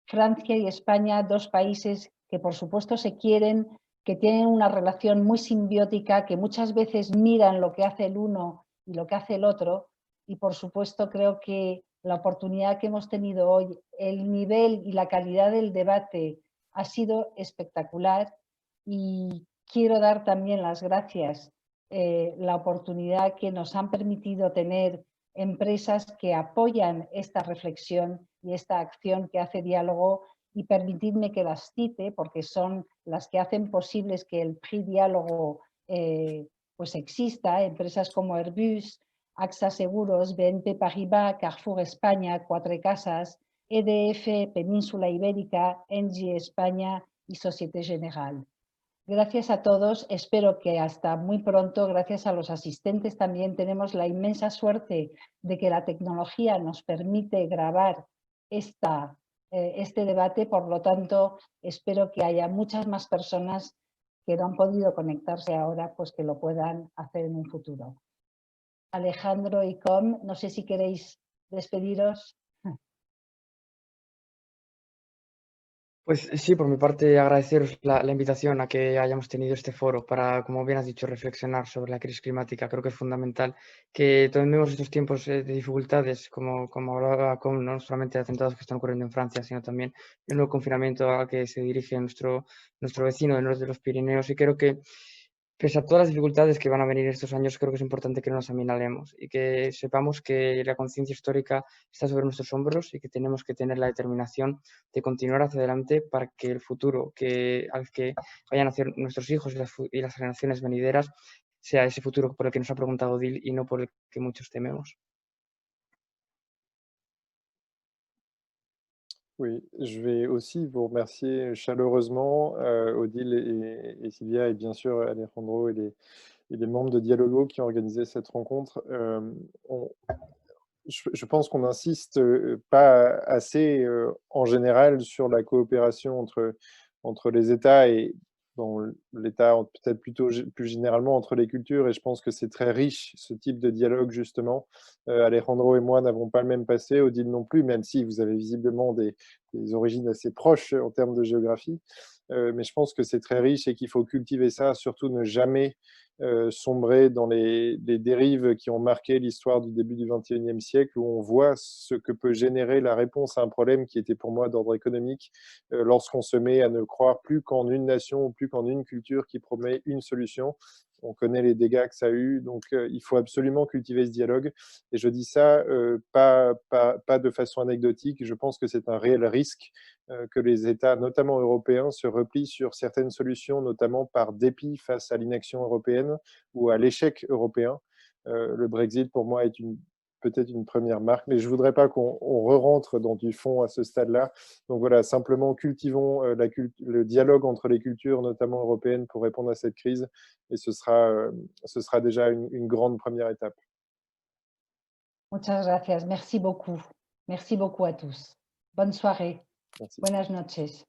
Francia y España, dos países que por supuesto se quieren, que tienen una relación muy simbiótica, que muchas veces miran lo que hace el uno y lo que hace el otro, y por supuesto creo que la oportunidad que hemos tenido hoy, el nivel y la calidad del debate ha sido espectacular, y quiero dar también las gracias, la oportunidad que nos han permitido tener empresas que apoyan esta reflexión y esta acción que hace Diálogo, y permitidme que las cite porque son las que hacen posibles que el Prix Diálogo pues exista. Empresas como Airbus, AXA Seguros, BNP Paribas, Carrefour España, Cuatro Casas, EDF, Península Ibérica, Engie España y Société Générale. Gracias a todos, espero que hasta muy pronto. Gracias a los asistentes también. Tenemos la inmensa suerte de que la tecnología nos permite grabar este debate, por lo tanto espero que haya muchas más personas que no han podido conectarse ahora, pues que lo puedan hacer en un futuro. Alejandro y Com, no sé si queréis despediros. Pues sí, por mi parte agradeceros la invitación a que hayamos tenido este foro para, como bien has dicho, reflexionar sobre la crisis climática. Creo que es fundamental que tomemos estos tiempos de dificultades, como hablaba con no solamente de atentados que están ocurriendo en Francia, sino también el nuevo confinamiento al que se dirige nuestro vecino del norte de los Pirineos. Y creo que, pese a todas las dificultades que van a venir estos años, creo que es importante que no nos aminalemos y que sepamos que la conciencia histórica está sobre nuestros hombros y que tenemos que tener la determinación de continuar hacia adelante para que el futuro al que vayan a hacer nuestros hijos y las generaciones venideras sea ese futuro por el que nos ha preguntado Odile y no por el que muchos tememos. Oui, je vais aussi vous remercier chaleureusement, Odile et Sylvia, et bien sûr Alejandro les membres de Dialogo qui ont organisé cette rencontre. Je pense qu'on insiste pas assez en général sur la coopération entre les États et l'État peut-être plutôt plus généralement entre les cultures, et je pense que c'est très riche ce type de dialogue justement. Alejandro et moi n'avons pas le même passé, Odile non plus, même si vous avez visiblement des origines assez proches en termes de géographie. Mais je pense que c'est très riche et qu'il faut cultiver ça, surtout ne jamais sombrer dans les dérives qui ont marqué l'histoire du début du XXIe siècle, où on voit ce que peut générer la réponse à un problème qui était pour moi d'ordre économique, lorsqu'on se met à ne croire plus qu'en une nation ou plus qu'en une culture qui promet une solution. On connaît les dégâts que ça a eu, donc il faut absolument cultiver ce dialogue. Et je dis ça pas de façon anecdotique, je pense que c'est un réel risque que les États, notamment européens, se replient sur certaines solutions, notamment par dépit face à l'inaction européenne ou à l'échec européen. Le Brexit, pour moi, est peut-être une première marque, mais je ne voudrais pas qu'on re-rentre dans du fond à ce stade-là. Donc voilà, simplement cultivons le dialogue entre les cultures, notamment européennes, pour répondre à cette crise, et ce sera déjà une grande première étape. Muchas gracias. Merci beaucoup. Merci beaucoup à tous. Bonne soirée. Merci. Buenas noches.